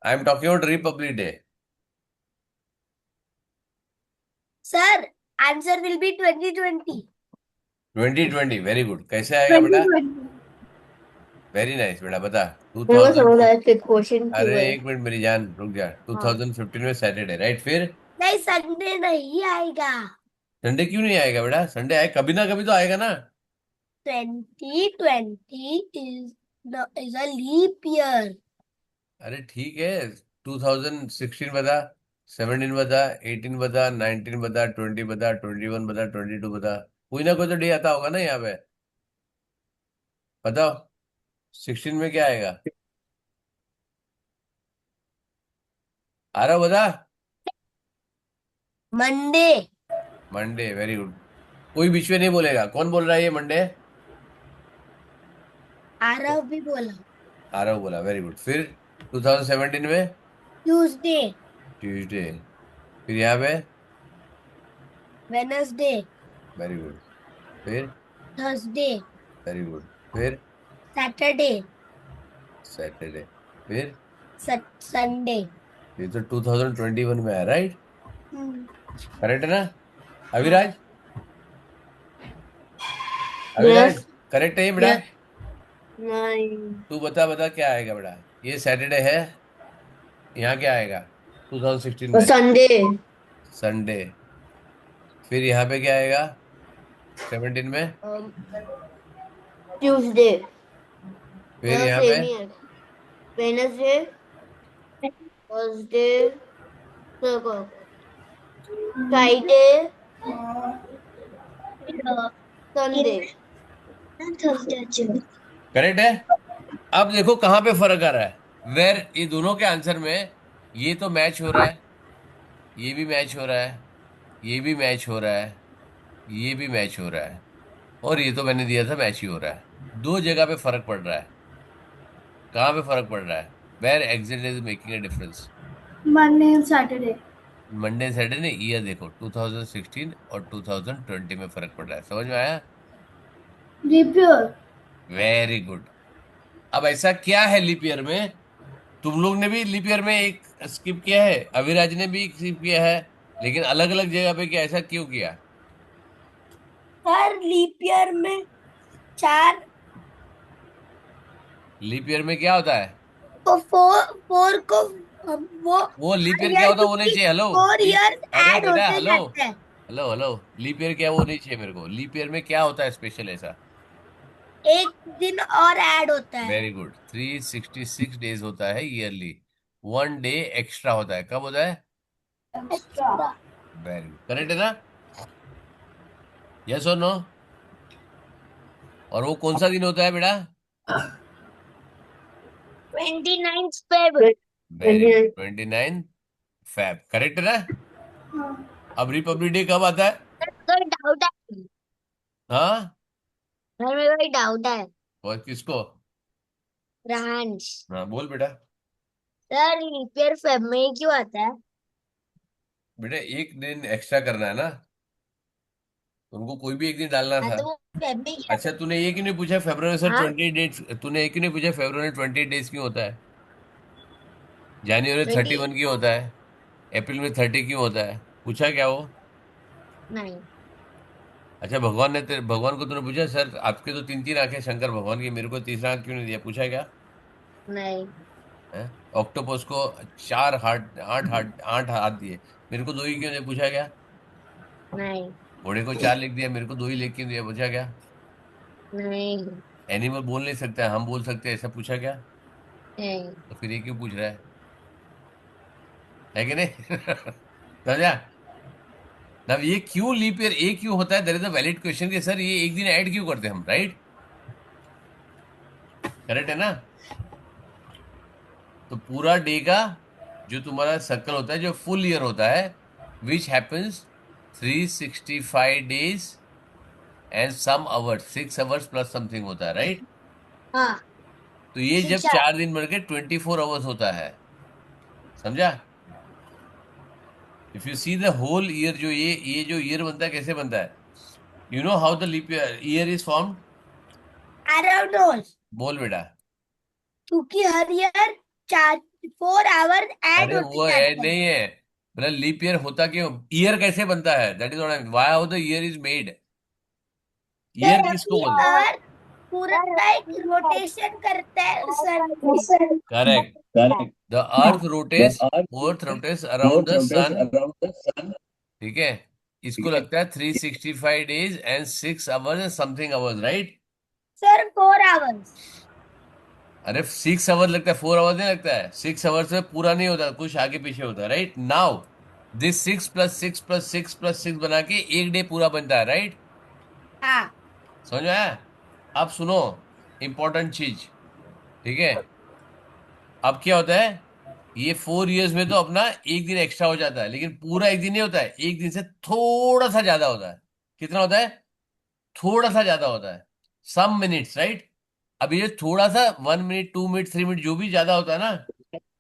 I am talking about Republic day. Sir answer will be 2020। 2020, very good, कैसे आएगा बेटा। 2020। वेरी नाइस बेटा, बता। मेरे को समझ 2000। आया कि क्वेश्चन अरे क्यों है। एक मिनट मेरी जान, रुक जा। हाँ। 2015 में सैटरडे, राइट, फिर नहीं, संडे नहीं आएगा। संडे क्यों नहीं आएगा बेटा, संडे आए कभी ना कभी तो आएगा ना। 2020 इज अ लीप ईयर। अरे ठीक है, 2016 बता, 17 बता, 18 बता, 19 बता, 20 बता, 21 बता, 22 बता। कोई ना कोई तो डे आता होगा ना यहाँ पे। बताओ 16 में क्या आएगा। आ रहा हो, बता। मंडे। Monday, very good. कोई बीच में नहीं बोलेगा, कौन बोल रहा है ये मंडे। आरव भी बोला। आ रहा हो बोला, वेरी गुड, फिर 2017 में ट्यूसडे। ट्यूसडे, फिर यहाँ पे वेनसडे। वेरी गुड, फिर थर्सडे। वेरी गुड, फिर सैटरडे। सैटरडे, फिर संडे। ये तो 2021 में है, राइट। करेक्ट है ना हाँ। अविराज। अविराज, यस। करेक्ट है ये बेटा। यस। नहीं। तू बता बता क्या आएगा बेटा, ये सैटरडे है, यहाँ क्या आएगा 2016 में। संडे। संडे, फिर यहाँ पे क्या आएगा 17 में, ट्यूसडे। फिर यहाँ पे सेम ही है। Wednesday. Thursday. Friday. Sunday. Correct है। अब देखो कहाँ पे फर्क आ रहा है, वेर ये दोनों के आंसर में ये तो मैच हो रहा है, ये भी मैच हो रहा है, ये भी मैच हो रहा है, ये भी मैच हो रहा है, और ये तो मैंने दिया था मैच ही हो रहा है। दो जगह पे फर्क पड़ रहा है। कहाँ पे फर्क पड़ रहा है, where exit is making a difference? Monday and Saturday. Monday Saturday ने ईयर देखो, 2016 और 2020 में फर्क पड़ रहा है, समझ में आया? Leap year. Very good. अब ऐसा क्या है लीप ईयर में? तुम लोग ने भी लीप ईयर में एक स्किप किया है, अविराज ने भी स्किप किया है, लेकिन अलग अलग जगह पे, क्या ऐसा क्यों किया? सर लीप ईयर में 4 लीप ईयर में क्या होता है? को फोर फोर को वो वो लीप ईयर क्या ईयर होता है वो नहीं चाहिए। हेलो 4 इयर्स अरे ऐड बेटा, होते हेलो जाते हैं। हेलो हेलो, लीप ईयर क्या वो नहीं चाहिए मेरे को। लीप ईयर में क्या होता है स्पेशल ऐसा? एक दिन और ऐड होता है। वेरी गुड, 366 डेज होता है ईयरली। 1 डे एक्स्ट्रा होता है, कब होता है? Extra. वेरी गुड, करेक्ट है ना? यस और नो? और वो कौन सा दिन होता है बेटा? 29th Feb. Very good, 29 Feb, correct है ना? हाँ. अब रिपब्लिक डे कब आता है? कोई डाउट है? हाँ, घर में कोई डाउट है? और किसको? फ्रांस। हाँ बोल बेटा। सर लीप ईयर फेब में ही क्यों आता है? बेटा एक दिन एक्स्ट्रा करना है ना, उनको कोई भी एक दिन डालना हाँ था। तो वो फेब में क्या? अच्छा तूने ये क्यों नहीं पूछा फेब्रुवरी सर हाँ, 20 डेज, तूने ये क्यों नहीं पूछा फेब्रुवरी 20 डेज क्यों होता है? जनवरी 20। 31 क्यों होता है? अप्रैल में 30 क्यों होता है? पूछा क्या वो? नहीं। अच्छा भगवान को तूने पूछा सर आपके तो तीन तीन आंखें शंकर भगवान की, मेरे को तीसरा आंख क्यों नहीं दिया, पूछा क्या? नहीं। है? ऑक्टोपस को 4 हाथ, 8 हाथ, 8 हाथ दिए, मेरे को दो ही क्यों नहीं, पूछा क्या? नहीं। घोड़े को 4 लिख दिया, मेरे को दो ही लिख क्यों दिया, पूछा क्या? नहीं। एनिमल बोल नहीं सकता, हम बोल सकते हैं, ऐसा पूछा क्या? नहीं। तो फिर ये क्यों पूछ रहा है कि नहीं? समझा? अब ये क्यों लीप ईयर एक क्यों होता है, there is a valid question कि सर ये एक दिन ऐड क्यों करते हैं हम, राइट? करेक्ट है ना? तो पूरा डे का जो तुम्हारा सर्कल होता है, जो फुल ईयर होता है, which happens 365 days and some hours, 6 hours plus something होता है, राइट? हाँ तो ये जब शिक्षा। 4 दिन बढ़ के 24 आवर्स होता है, समझा? If you see the whole year, जो ये जो ईयर बनता है कैसे बनता है? You know how the leap year is formed? Around nose, बोल बेटा। क्योंकि हर ईयर 4 ऐड अरे होते वो ऐड जाते हैं। नहीं है, मतलब लीप ईयर होता क्यों, ईयर कैसे बनता है, that is what I, why how the year is made. Year किसको क्योंकि बोलते हैं? अर्थ पूरा एक रोटेशन करता है सन पे। Correct, Correct. The earth rotates around Earth the rotates sun, around the sun. ठीक है? इसको लगता है 365 days and 6 hours and something hours, right? Sir 4 hours. अरे 6 आवर्स लगता है, 4 आवर्स नहीं लगता है, 6 आवर्स में पूरा नहीं होता, कुछ आगे पीछे होता है, राइट नाउ? दिस 6 + 6 + 6 + 6 बना के एक डे पूरा बनता है, राइट? हाँ समझ में आया? अब सुनो, इंपॉर्टेंट चीज, ठीक है? अब क्या होता है, ये 4 इयर्स में तो अपना एक दिन एक्स्ट्रा हो जाता है, लेकिन पूरा एक दिन नहीं होता है, एक दिन से थोड़ा सा ज्यादा होता है। कितना होता है? थोड़ा सा ज्यादा होता है, सम मिनट्स, राइट? अब ये थोड़ा सा 1 मिनट, 2 मिनट, 3 मिनट जो भी ज्यादा होता है ना,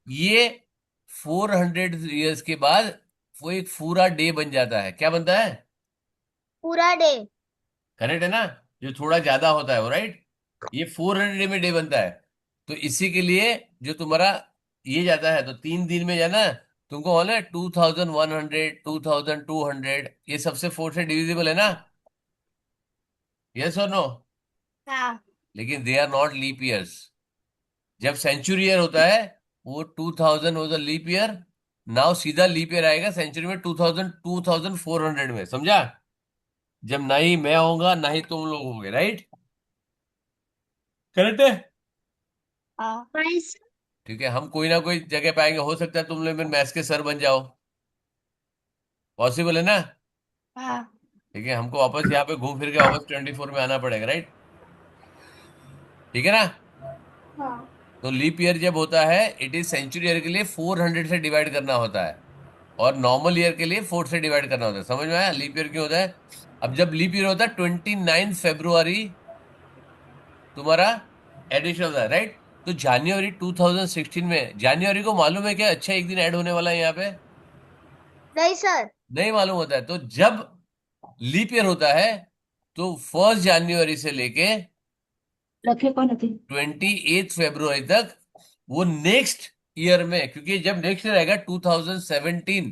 ये 400 ईयर्स के बाद वो एक पूरा डे बन जाता है। क्या बनता है? पूरा डे। करेक्ट है ना? जो थोड़ा ज्यादा होता है वो, राइट? ये 400 में डे बनता है। तो इसी के लिए जो तुम्हारा ये जाता है, तो 3 दिन में जाना, तुमको होना है 2100, 2200, ये सबसे 4 से डिविजिबल है ना? यस और नो? हाँ लेकिन they are not leap years. जब सेंचुरी ईयर होता है, वो 2000 was a leap year, now सीधा लीप ईयर आएगा सेंचुरी में 2000, 2400 में, समझा? जब ना ही मैं होऊंगा ना ही तुम लोग होंगे, राइट? करेक्ट है? हाँ ठीक है, हम कोई ना कोई जगह पाएंगे, हो सकता है तुम लोग मेरे मैथ्स के सर बन जाओ, पॉसिबल है ना? हाँ ठीक है, हमको वापस यहाँ पे घूम फिर के वापस 24 में आना पड़ेगा, राइट? ठीक है ना? हाँ. तो लीप ईयर जब होता है, इट इज सेंचुरी ईयर के लिए 400 से डिवाइड करना होता है, और नॉर्मल ईयर के लिए 4 से डिवाइड करना होता है। समझ में आया लीप ईयर क्यों होता है? अब जब लीप ईयर होता है 29 फरवरी तुम्हारा एडिशन होता है, राइट? तो जनवरी 2016 में, जनवरी को मालूम है क्या अच्छा एक दिन ऐड होने वाला है यहाँ पे? नहीं सर। नहीं मालूम होता है। तो जब लीप ईयर होता है तो 1 जनवरी से लेके रखे कौन रखे? 28 फरवरी तक वो नेक्स्ट ईयर में, क्योंकि जब नेक्स्ट ईयर आएगा 2017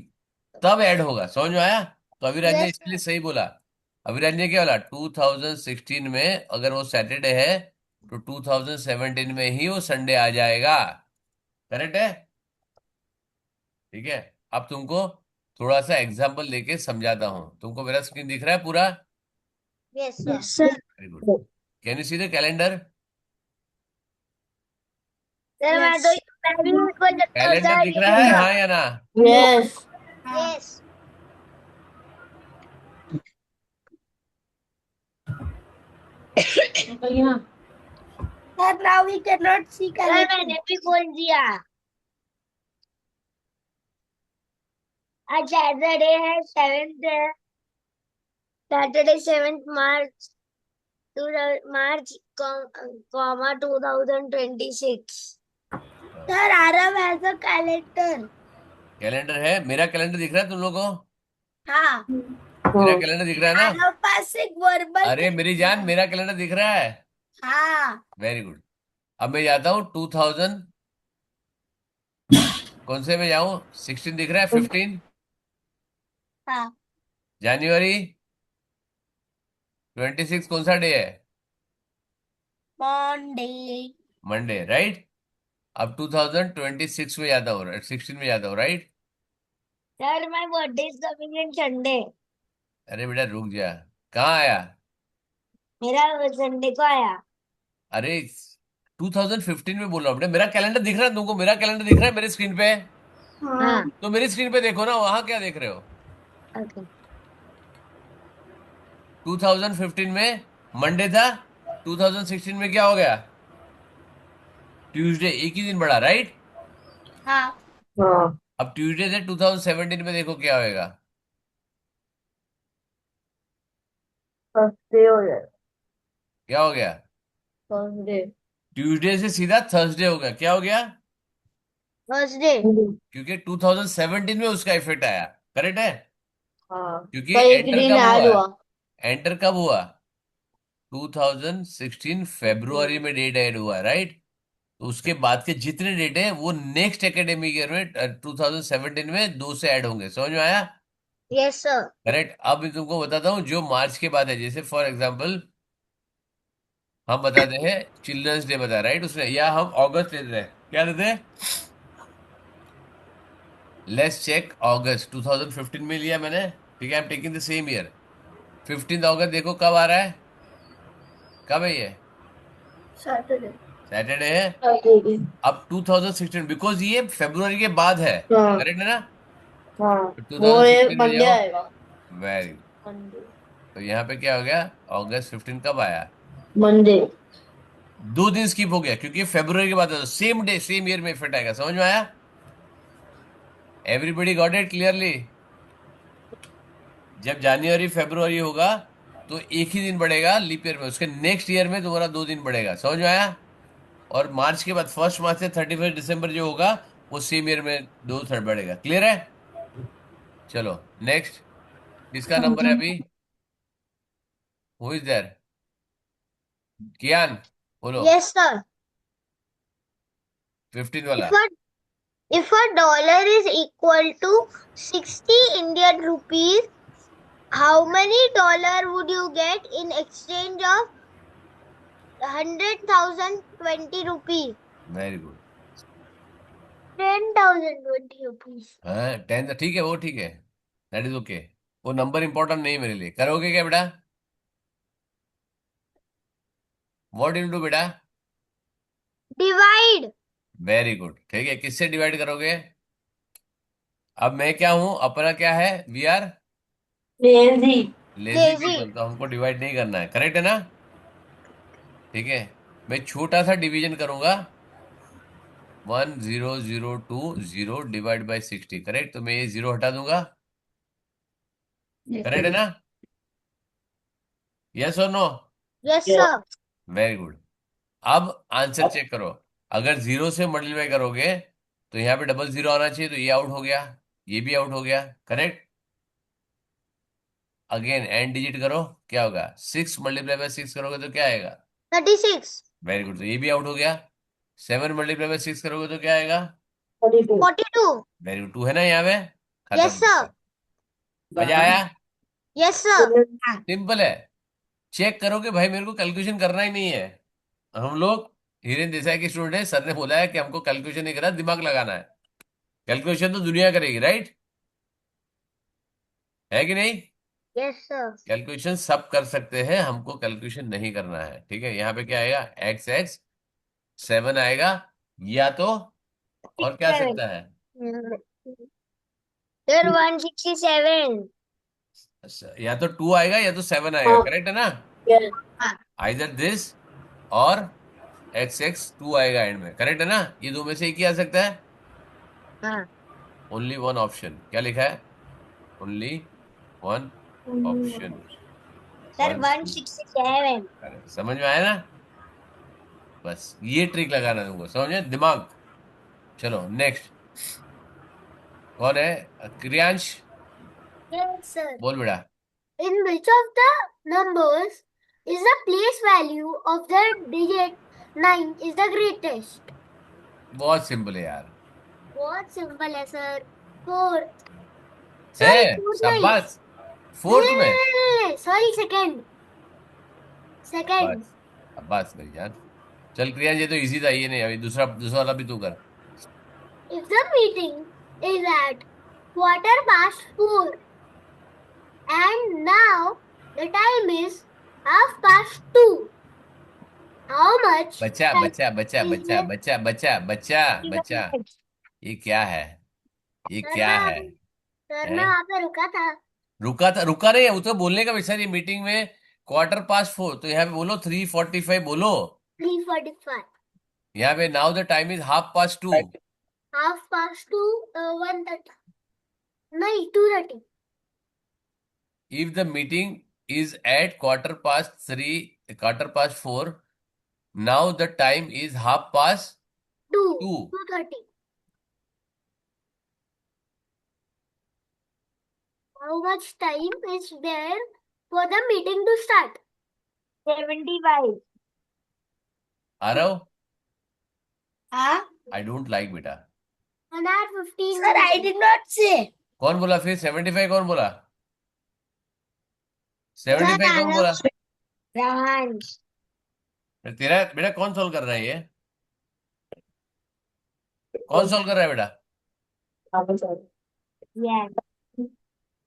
तब ऐड होगा। समझ में आया? तो अविराज ने यस इसके लिए सर। सही बोला। अविराज ने क्या बोला, 2016 में अगर वो सैटरडे है तो 2017 में ही वो संडे आ जाएगा। करेक्ट है? ठीक है। अब तुमको थोड़ा सा एग्जाम्पल देके समझाता हूँ। तुमको मेरा स्क्रीन दिख रहा है पूरा? Yes sir. Yes, sir. Very good. Can you see the calendar? Sir मैं Yes. तो मैं भी उसको जब कैलेंडर सर दिख ये रहा है, देखा। हाँ या ना? यस। यस कहिए ना। Sir, now we cannot see sir calendar. मैंने भी खोल दिया। आज सैटरडे है, 7th है। Saturday 7th March comma 2026। Sir, Arav has a calendar. Calendar है। मेरा कैलेंडर दिख रहा है तुम लोगों को? हाँ, मेरा कैलेंडर दिख रहा है ना? Arav पास एक verbal अरे मेरी जान, calendar. मेरा कैलेंडर दिख रहा है। हाँ, वेरी गुड। अब मैं जाता हूँ 2000, कौन से में जाऊं? 16 दिख रहा है? 15 हाँ, जनवरी 26 कौन सा डे है? Monday. Monday, right? अब 2026 में जाता हूँ, 16 में जाता हूँ, right? Sir my birthday is coming in Sunday. अरे बेटा रुक जा। कहाँ आया? मेरा संडे को आया। अरे 2015 में बोल रहा हूँ बेटा। मेरा कैलेंडर दिख रहा है तुमको? मेरा कैलेंडर दिख रहा है मेरे स्क्रीन पे? हाँ। तो मेरी स्क्रीन पे देखो ना, वहां क्या देख रहे हो? ओके। 2015 में मंडे था, 2016 में क्या हो गया? ट्यूसडे। एक ही दिन बढ़ा, राइट? हाँ, हाँ। अब ट्यूसडे से 2017 में देखो क्या होएगा। थर्सडे हो जाएगा। क्या हो गया? थर्सडे। ट्यूसडे से सीधा थर्सडे हो गया। क्या हो गया? थर्सडे। क्योंकि 2017 में उसका इफेक्ट आया। करेक्ट है? हाँ, क्योंकि तो एक एंटर दिन कब ऐड हुआ? हुआ। एंटर कब हुआ? 2016 फरवरी में डेट ऐड हुआ, राइट? तो उसके बाद के जितने डेट है वो नेक्स्ट एकेडमिक ईयर में 2017 में दो से ऐड होंगे। समझ में आया? Yes sir. करेक्ट। अब मैं तुमको बताता हूँ जो मार्च के बाद है। जैसे फॉर एग्जाम्पल हम बताते हैं चिल्ड्रंस डे बता, राइट? उसमें या हम अगस्त लेते हैं, क्या लेते हैं? Let's check. अगस्त 2015 में लिया मैंने, ठीक है? I am taking the same year. 15 अगस्त देखो कब आ रहा है? कब है ये? Saturday. सैटरडे है। सैटरडे। अब 2016, बिकॉज ये फरवरी के बाद है। हाँ। करेक्ट है ना? हाँ, तो वो ये 2016 में मंडे जाओ। आएगा। Very good. मंडे। तो यहाँ पे क्या हो गया? अगस्त 15 कब आया? मंडे। 2 दिन स्किप हो गया क्योंकि फरवरी के बाद है, तो सेम डे सेम ईयर में इफेक्ट आएगा। समझ में आया? Everybody got it clearly? जब जनवरी फरवरी होगा तो एक ही दिन बढ़ेगा लीप ईयर में, उसके नेक्स्ट ईयर में तुम्हारा 2 दिन बढ़ेगा। समझ में आया? और मार्च के बाद 1 मार्च से 31 दिसंबर जो होगा वो सेम ईयर में 2 थर्ड बढ़ेगा। क्लियर है? चलो नेक्स्ट। किसका नंबर है अभी? Who is there? कियान, बोलो। Yes sir. 15 वाला। If a if a dollar is equal to 60 Indian rupees, how many dollar would you get in exchange of 100,020 rupees? Very good. 10,020 rupees. हाँ 10 ठीक है, वो ठीक है। That is okay. वो number important नहीं है मेरे लिए। करोगे क्या बेटा? व्हाट विल डू बेटा? Divide. Very good. ठीक है, किससे डिवाइड करोगे? अब मैं क्या हूं, अपना क्या है? We are lazy. Lazy Lazy. People, तो हमको डिवाइड नहीं करना है। करेक्ट है ना? ठीक है। मैं छोटा सा डिवीजन करूंगा। 1002 डिवाइड बाई 60। करेक्ट। तो मैं ये 0 हटा दूंगा। करेक्ट है ना? यस और no? Yes sir. Very good. अब आंसर चेक करो। अगर 0 से मल्टीप्लाई करोगे तो यहाँ पे डबल 0 आना चाहिए, तो ये आउट हो गया, ये भी आउट हो गया, करेक्ट। अगेन एंड डिजिट करो, क्या होगा, 6 मल्टीप्लाई बाय 6 करोगे तो क्या आएगा, 36, वेरी गुड, तो ये भी आउट हो गया। 7 मल्टीप्लाई बाय 6 करोगे तो क्या आएगा, 42. 42. वेरी गुड, 2 है ना यहाँ पे, Yes, खत्म। sir. मजा आया, Yes, sir. सिंपल है। चेक करो कि भाई मेरे को कैलकुलेशन करना ही नहीं है। हम लोग हिरेन देसाई के स्टूडेंट है, सर ने बोला है कि हमको कैलकुलेशन नहीं करना, दिमाग लगाना है। कैलकुलेशन तो दुनिया करेगी, राइट, है कि नहीं। Yes, sir. कैलकुलेशन सब कर सकते हैं, हमको कैलकुलेशन नहीं करना है, ठीक है। यहाँ पे क्या आएगा, एक्स एक्स 7 आएगा, या तो और क्या आ 67. सकता है, Sir, 167. या तो 2 आएगा या तो 7 आएगा, हाँ. करेक्ट है ना। Yes. आइदर दिस और एक्स एक्स 2 आएगा एंड में, करेक्ट है ना। ये दो में से एक ही आ सकता है, हाँ. ओनली वन ऑप्शन, क्या लिखा है, ओनली वन ऑप्शन। Sir, 167. समझ में आया ना, बस ये ट्रिक लगाना तुमको, समझे, दिमाग। चलो नेक्स्ट, कौन है, क्रियांश, Yes, sir. बोल बेटा। In which of the numbers is the place value of the digit 9 is the greatest? बहुत सिंपल है यार, बहुत सिंपल है सर। फोर्थ। है, फोर्थ नहीं। शाबाश, फोर्थ में, सॉरी, सेकंड। सेकंड। बस शाबाश मेरी जान। चल क्रियांश, ये तो इजी था, ये नहीं, अभी दूसरा दूसरा वाला भी तू कर। If the meeting is at 4:15 and now the time is 2:30, how much बच्चा time बच्चा बच्चा is बच्चा left? बच्चा बच्चा बच्चा बच्चा, ये क्या है, ये सर क्या है, मैं वहां पे रुका था। रुका नहीं है, वो तो बोलने का विषय नहीं, मीटिंग में 4:15, तो यहाँ पे बोलो 3:45 बोलो। 3:45। यहाँ पे नाउ द टाइम इज 2:30। 2:30, 1:30, नहीं 2:30। If the meeting is at 3:15, 4:15, now the time is 2:30। 2:30। How much time is there for the meeting to start? 75. आ रहा हो, हाँ आई डोंट लाइक बेटा। 1 hour 15 sir, I minutes. Did not से। कौन बोला फिर 75, कौन बोला 75, कौन बोला, Rahan. तेरा बेटा कौन सॉल्व कर रहा है, ये कौन सॉल्व कर रहा है बेटा, Yes.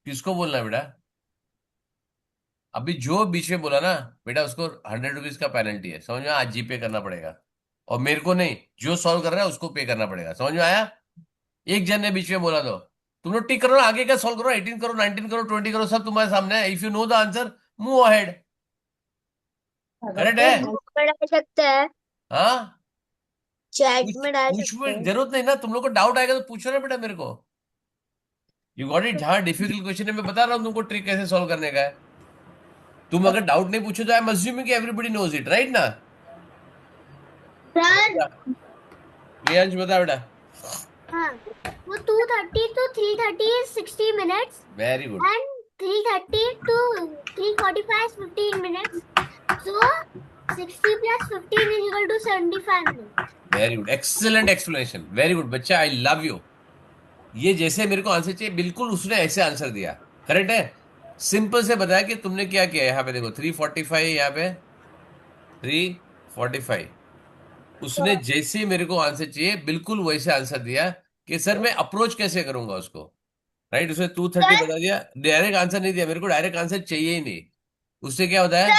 किसको बोलना है बेटा। अभी जो बीच में बोला ना बेटा, उसको 100 रुपीज का पेनल्टी है, समझ में आया? आज जीपे करना पड़ेगा, और मेरे को नहीं, जो सॉल्व कर रहा है उसको पे करना पड़ेगा, समझ में आया। एक जन ने बीच में बोला तो तुम लोग टिक करो ना, आगे का सॉल्व करो, 18 करो, 19 करो, 20 करो, सब तुम्हारे सामने है। If you know the answer, move ahead, correct है। में डाल सकते हैं, हाँ, चैट पूछ में डाल पूछ सकते में हैं। जरूरत नहीं ना, तुम लोग को डाउट आएगा तो पूछो ना बेटा मेरे को। यू गॉट इट, जहां डिफिकल्ट क्वेश्चन है मैं बता रहा हूँ तुमको ट्रिक कैसे सॉल्व करने का है। तुम अगर डाउट नहीं पूछो तो आई एम अज्यूमिंग कि एवरीबॉडी नोज इट, राइट ना। सर, प्रियांश बता बेटा। हाँ, वो 2:30 to 3:30 is 60 minutes very good, and 3:30 to 3:45 is 15 minutes. So 60 plus 15 is equal to 75 minutes. Very good, excellent explanation, very good बच्चा, आई लव यू। ये जैसे मेरे को आंसर चाहिए बिल्कुल उसने ऐसे आंसर दिया, करेक्ट है। सिंपल से बताया कि तुमने क्या किया, यहाँ पे देखो 3:45, यहाँ पे 3:45, उसने जैसे मेरे को आंसर चाहिए बिल्कुल वैसे आंसर दिया कि सर मैं अप्रोच कैसे करूंगा उसको, राइट। उसने 2:30 बता दिया, डायरेक्ट आंसर नहीं दिया, मेरे को डायरेक्ट आंसर चाहिए ही नहीं। उससे क्या होता है,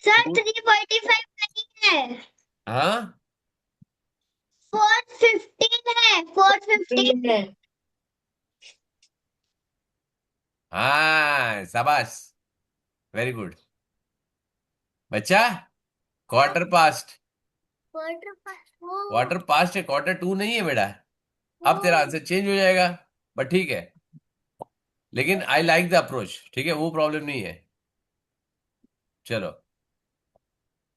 सर 3:45 नहीं है, हाँ 4:15 है, 4:15. हाँ शाबाश, वेरी गुड बच्चा। Quarter past, Quarter past. Oh, quarter past है, क्वार्टर 2 नहीं है बेटा। अब तेरा आंसर चेंज हो जाएगा, बट ठीक है, लेकिन आई लाइक द अप्रोच, ठीक है, वो प्रॉब्लम नहीं है। चलो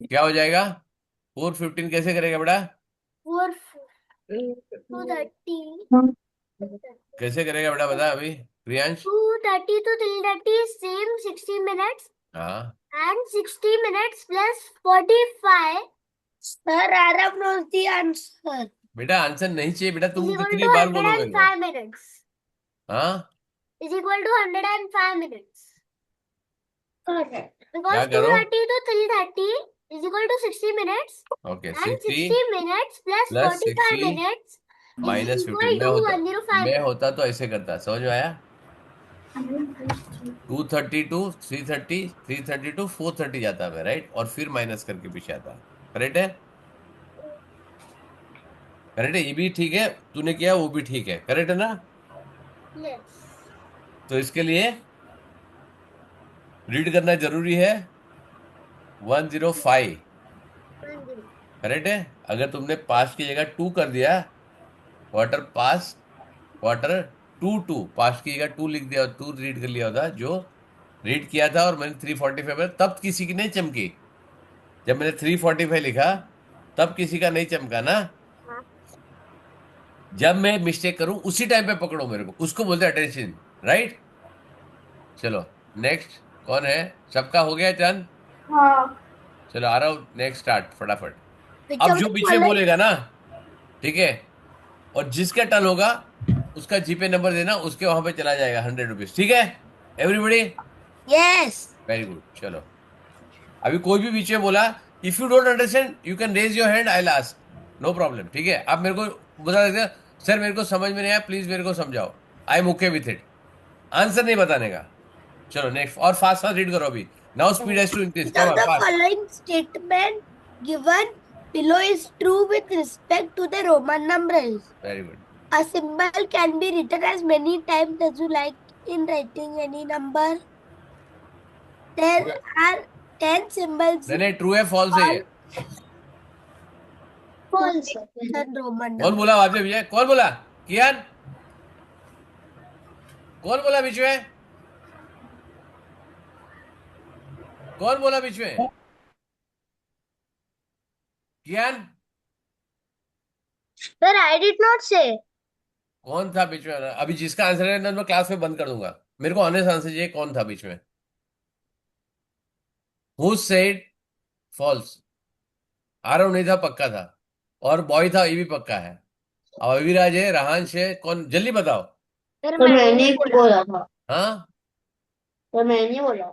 क्या हो जाएगा, 415 कैसे करेगा बेटा? 230. कैसे करेगा बेटा, बता अभी Priyansh. 230 to 330 is same 60 minutes हाँ and 60 minutes plus 45 Sir, Arab knows the answer. बेटा आंसर नहीं चाहिए बेटा, is तुमको equal कितनी to बार बोलोगे मेरे को? 105 minutes. हाँ Is equal to 105 minutes. Correct. क्या Because करो? 230 to 330 is equal to 60 minutes okay, and 60 60 minutes plus plus 45 60 minutes is minus equal 15। to 105 मैं minutes. होता तो ऐसे करता, समझ में आया? 230 टू 330, 330 टू 430 जाता है राइट, और फिर माइनस करके पीछे आता। करेक्ट है? करेक्ट है, ये भी ठीक है, तूने किया वो भी ठीक है, करेक्ट है ना? Yes. तो इसके लिए रीड करना जरूरी है 105। 10. करेक्ट है? अगर तुमने पास की जगह 2 कर दिया, क्वार्टर पास, क्वार्टर 2 पास की जगह 2 लिख दिया, 2 रीड कर लिया होता, जो रीड किया था, और मैंने 345 में, तब किसी की नहीं चमकी। जब मैंने 345 लिखा तब किसी का नहीं चमका ना। हाँ। जब मैं मिस्टेक करूं उसी टाइम पे पकड़ो मेरे को, उसको बोलते हैं अटेंशन, राइट? चलो नेक्स्ट, कौन है? सबका हो गया चंद? हाँ. चलो आ रहा हूं, नेक्स्ट स्टार्ट फटाफट। Which अब of जो the बीच में following? बोलेगा ना, ठीक है, और जिसका टर्न होगा उसका जीपे नंबर देना, उसके वहां पे चला जाएगा 100 रुपीज, ठीक है एवरीबडी? Yes. Very good. चलो अभी कोई भी बीच में बोला, if you don't understand you can raise your hand, I will ask, no problem, ठीक है? आप मेरे को बता सकते हैं, सर मेरे को समझ में नहीं आया, प्लीज मेरे को समझाओ, आई am okay with it, answer नहीं बताने का। चलो नेक्स्ट, और फास्ट फास्ट रीड करो अभी, now speed has to increase, Which come of on the fast. following statement given below is true with respect to the Roman numerals? Very good. A symbol can be written as many times as you like in writing any number. There are 10 symbols नहीं नहीं, true है false है ये? False. in Roman कौन numerals. बोला आपसे विजय, कौन बोला? कियान? कौन बोला बीच में? कौन बोला बीच में? कियान? Sir, I did not say. कौन था बीच में? अभी जिसका आंसर है ना मैं क्लास में बंद कर दूंगा, मेरे को ऑनेस्ट आंसर चाहिए, कौन था बीच में? Who said false? आरव नहीं था, पक्का था, और बॉय था, ये भी पक्का है, अब अविराज है, रहांश है, कौन जल्दी बताओ। Sir, तो मैंने मैंने नहीं ही बोला. बोला था। हाँ तो मैंने ही बोला।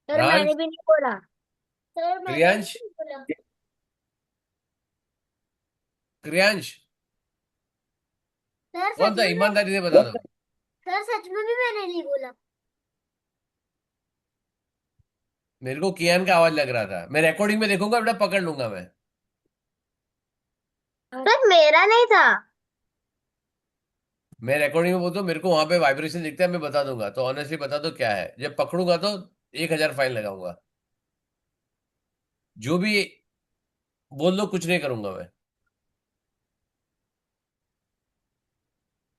Sir, राज, मैंने भी नहीं बोला. Sir, मैंने क्रियांश, नहीं बोला. क्रियांश सर कौन सच था? में ईमानदारी से बता दो। सर सच में भी मैंने नहीं बोला. मेरे को कियान का आवाज लग रहा था, मैं रिकॉर्डिंग में देखूंगा बेटा, पकड़ लूंगा मैं। Sir, मेरा नहीं था. मैं रिकॉर्डिंग में बोलता हूँ, मेरे को वहां पे वाइब्रेशन दिखता है, मैं बता दूंगा, तो ऑनेस्टली बता दो क्या है, जब पकड़ूंगा तो 1000 फाइन लगाऊंगा, जो भी बोल दो, कुछ नहीं करूंगा मैं।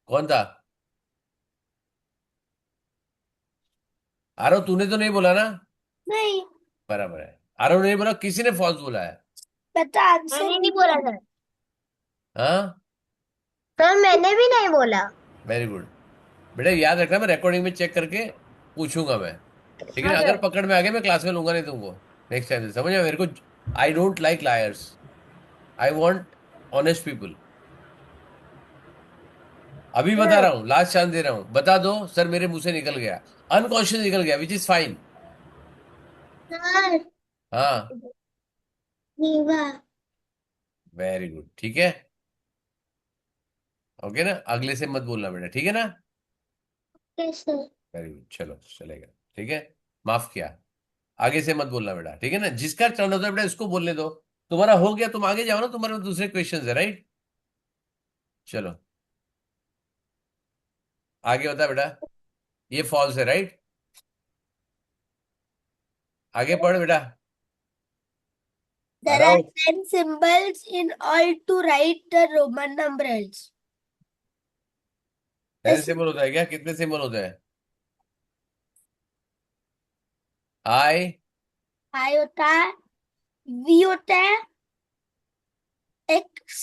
कौन था? आरव तूने तो नहीं बोला ना? नहीं, बराबर है, आरव नहीं बोला, किसी ने फॉल्स बोला है? बेटा आंसर मैंने नहीं बोला सर. हाँ सर, मैंने भी नहीं बोला. वेरी गुड बेटा, याद रखना, मैं रिकॉर्डिंग में चेक करके पूछूंगा मैं, ठीक है ना? हाँ अगर सर. पकड़ में आ गया मैं क्लास में लूंगा नहीं तुमको, नेक्स्ट टाइम से समझ में? मेरे को, I don't like lawyers, I want honest people. अभी बता रहा हूँ, लास्ट चांस दे रहा हूँ, बता दो सर मेरे मुंह से निकल गया, अनकॉन्शियस निकल गया, विच इज फाइन। सर हाँ नीवा. वेरी गुड, ठीक है, ओके ना? अगले से मत बोलना बेटा, ठीक है ना? सर. वेरी गुड, चलो चलेगा, ठीक है, माफ किया। आगे से मत बोलना बेटा, ठीक है ना? जिसका टर्न होता है बेटा उसको बोलने दो, तुम्हारा हो गया, तुम आगे जाओ ना, तुम्हारे दूसरे क्वेश्चन है, राइट? चलो आगे बता बेटा, ये फॉल्स है, राइट? आगे पढ़ बेटा। There Aarav, are 10 symbols in all to write the Roman numerals. 10 symbol होता है क्या? कितने सिंबल होते हैं? आई, I होता है, V होता है X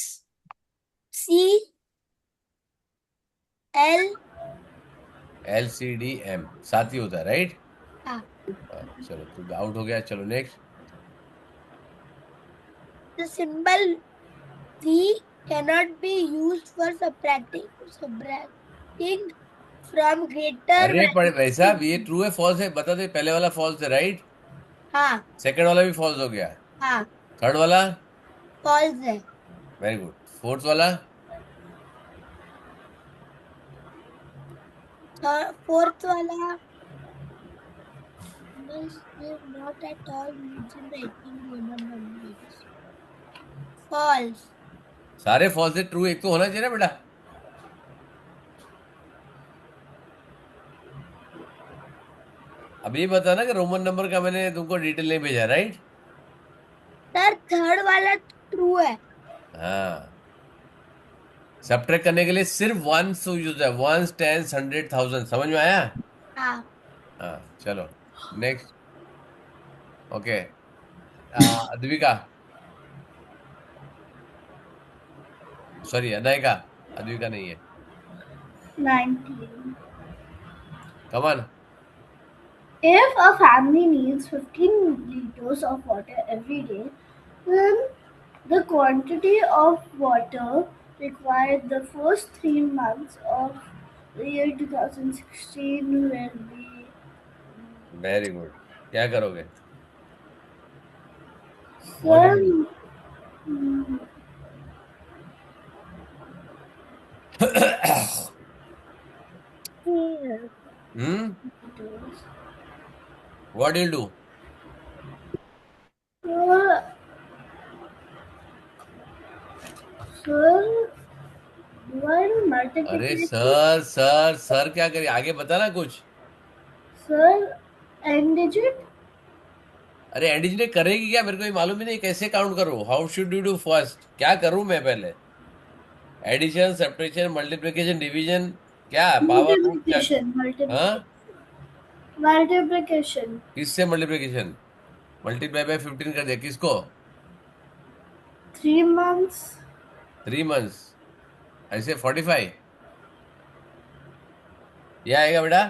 C L LCDM साथ ही होता है, राइट? हाँ. चलो तू आउट हो गया, चलो next. The symbol V cannot be used for subtracting from greater अरे value. भाई साहब, ये ट्रू है फॉल्स है बता दे। पहले वाला फॉल्स है, राइट? हाँ सेकंड वाला भी फॉल्स हो गया। हाँ थर्ड वाला false है. Very good. फोर्थ वाला Fourth वाला numbers will not at all use in writing Roman numbers. False. सारे फॉल्स है, ट्रू एक तो होना चाहिए ना बेटा। अब ये बता ना कि रोमन नंबर का मैंने तुमको डिटेल नहीं भेजा, राइट? सर थर्ड वाला ट्रू है. हाँ, सब्ट्रैक्ट करने के लिए सिर्फ वंस यूज है, वंस, टेंस, 100, 1000। समझ में आया? हाँ. हाँ चलो next. Okay, Advika, sorry Anayka, Advika नहीं है। 19. Come on. If a family needs 15 liters of water every day, then the quantity of water required the first 3 months of the year 2016 will be. Very good. क्या करोगे? Sir, hmm, liters. What will do? Sir, sir, do I do अरे multiplication? Sir sir sir क्या करिए, आगे बता ना कुछ। Sir, n digit? अरे एंडी ने करेगी क्या, मेरे को ये मालूम ही नहीं। कैसे काउंट करूं? How should you do first? क्या करूं मैं पहले? एडिशन, सब्ट्रैक्शन, मल्टीप्लिकेशन, डिवीजन, क्या पावर रूट क्या? Multiplication. हाँ, Multiplication. Multiplication. किससे मल्टीप्लिकेशन? मल्टीप्लाई बाय 15 कर दिया, किसको? 3 months. 3 मंथ्स, ऐसे 45 ये आएगा बेटा?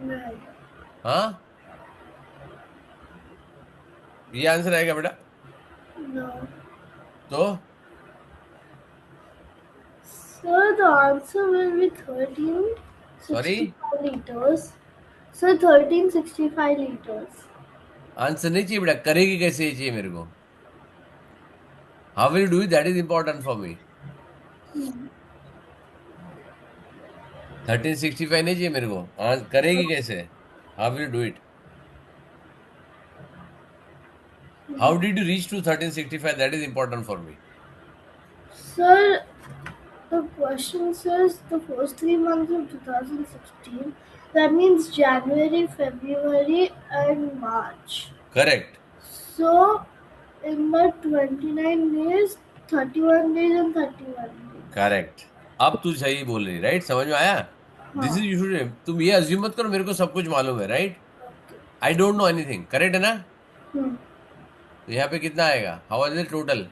No. हाँ, ये आंसर आएगा बेटा? No. तो So the answer will be 1365 sorry, liters. So 1365 liters. Answer नहीं चाहिए बेटा, करेगी कैसे ये चाहिए मेरे को। How will do it, that is important for me. 1365 नहीं चाहिए मेरे को, करेगी कैसे? How will do it? How did you reach to 1365? That is important for me. Sir, the question says the first 3 months of 2016. That means January, February, and March. Correct. So in my 29 days, 31 days, and 31 days. Correct. अब तू सही बोल रही, right? समझ में आया? This is, you should, तुम ये अज्यूम मत करो मेरे को सब कुछ मालूम है, right? I don't know anything, correct है ना? Hmm. तो यहाँ पे कितना आएगा? How is it total?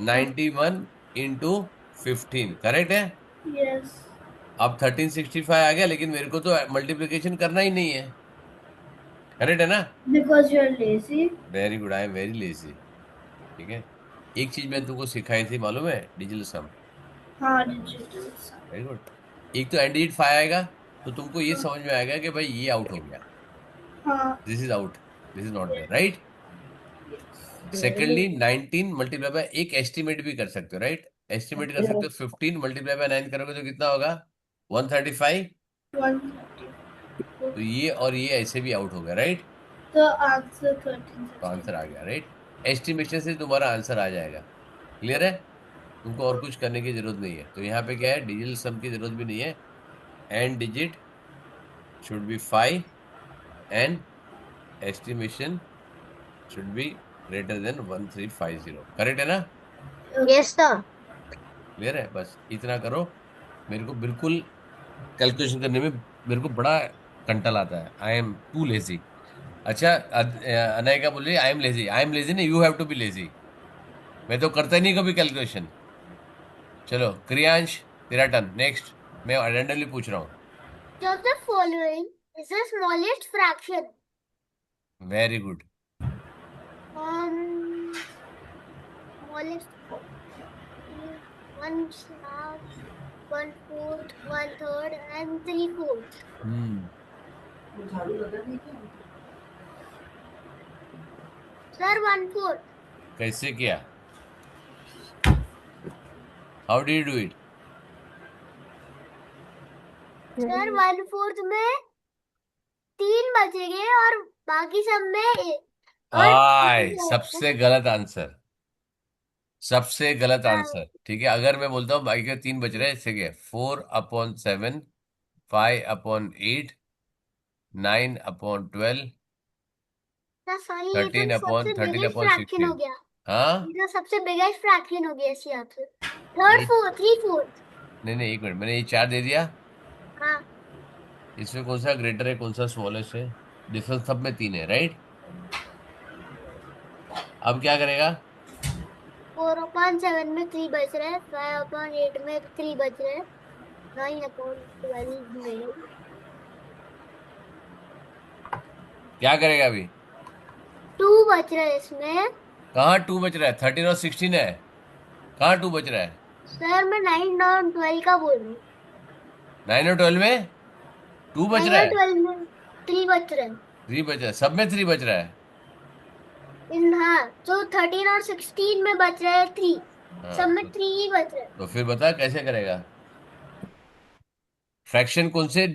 91 into 15, correct है? Yes. अब 1365 आ गया, लेकिन मेरे को तो मल्टीप्लिकेशन करना ही नहीं है, करेक्ट है ना? Because you're lazy. Very good, I am very lazy. ठीक है, एक चीज मैंने तुमको सिखाई थी मालूम है, डिजिटल सम। हाँ, digital. Very good. एक तो एंड 5 आएगा, तो तुमको ये समझ में आएगा कि भाई ये आउट हो गया, हाँ. This is out, this is not there, right? Secondly 19 multiply by, एक एस्टिमेट भी कर सकते हो, राइट? एस्टिमेट कर सकते हो। 15 मल्टीप्लाई बाय 9 करोगे तो कितना होगा? 135। 130. तो ये और ये ऐसे भी आउट हो गया, राइट? The answer 13. तो आंसर आ गया, राइट? एस्टिमेशन से तुम्हारा आंसर आ जाएगा। क्लियर है? तुमको और कुछ करने की जरूरत नहीं है। तो यहाँ पे क्या है, डिजिटल सम की जरूरत भी नहीं है। And digit should be 5 and estimation should be greater than 1350, correct है ना? Yes, sir. क्लियर है? बस इतना करो। मेरे को बिल्कुल कैलकुलेशन करने में मेरे को बड़ा कंटल आता है, आई एम टू लेजी। अच्छा, अनायका बोल रही I am lazy. I am lazy नहीं, you have to be lazy. मैं तो करता ही नहीं कभी कैलकुलेशन। चलो क्रियांश, तेरा टर्न। नेक्स्ट, मैं रैंडमली पूछ रहा हूँ। Which of the following is the smallest fraction? Very good. Smallest is 1/2, 1/4, 1/3, and 3/4. Sir, 1/4. कैसे किया? How do you do it? Sir, 1/4 में 3 बचेंगे और बाकी सब में और आय, सबसे गलत आंसर, सबसे गलत आंसर। ठीक है, अगर मैं बोलता हूँ बाकी के 3 बच रहे हैं, इससे क्या? 4/7, 5/8, 9/12, सॉरी, ये तो 13 सबसे अपॉन बिगेस्ट फ्रैक्शन हो 16। गया। हाँ, ये तो सबसे बिगेस्ट फ्रैक्शन हो गया इस हिसाब से। 3/4, 3/4। नहीं नहीं, एक मिनट, मैंने ये 4 दे दिया। हाँ, इसमें कौन सा ग्रेटर है, कौन सा स्मॉलेस्ट है? डिफरेंस सब में 3 है, राइट? अब क्या करेगा? 4/7 में 3 बच रहे हैं, 5/8 में 3 बच रहे हैं, 9/12 में क्या करेगा अभी? 2 बच रहे हैं इसमें। कहाँ 2 बच रहा है? 13 और 16 है। कहाँ 2 बच रहा है? सर, मैं 9 और 12 का बोल रही हूँ। 9 और 12 में 2 बच 9 रहा और है। 12 में 3 बच रहे हैं। 3 बच रहा है, सब में 3 बच रहा है। हाँ, तो 13 और 16 में बच रहे हैं 3। हाँ, सब में 3 ही बच रहे हैं। तो फिर बता कैसे करेगा? फ्रैक्शन कौन से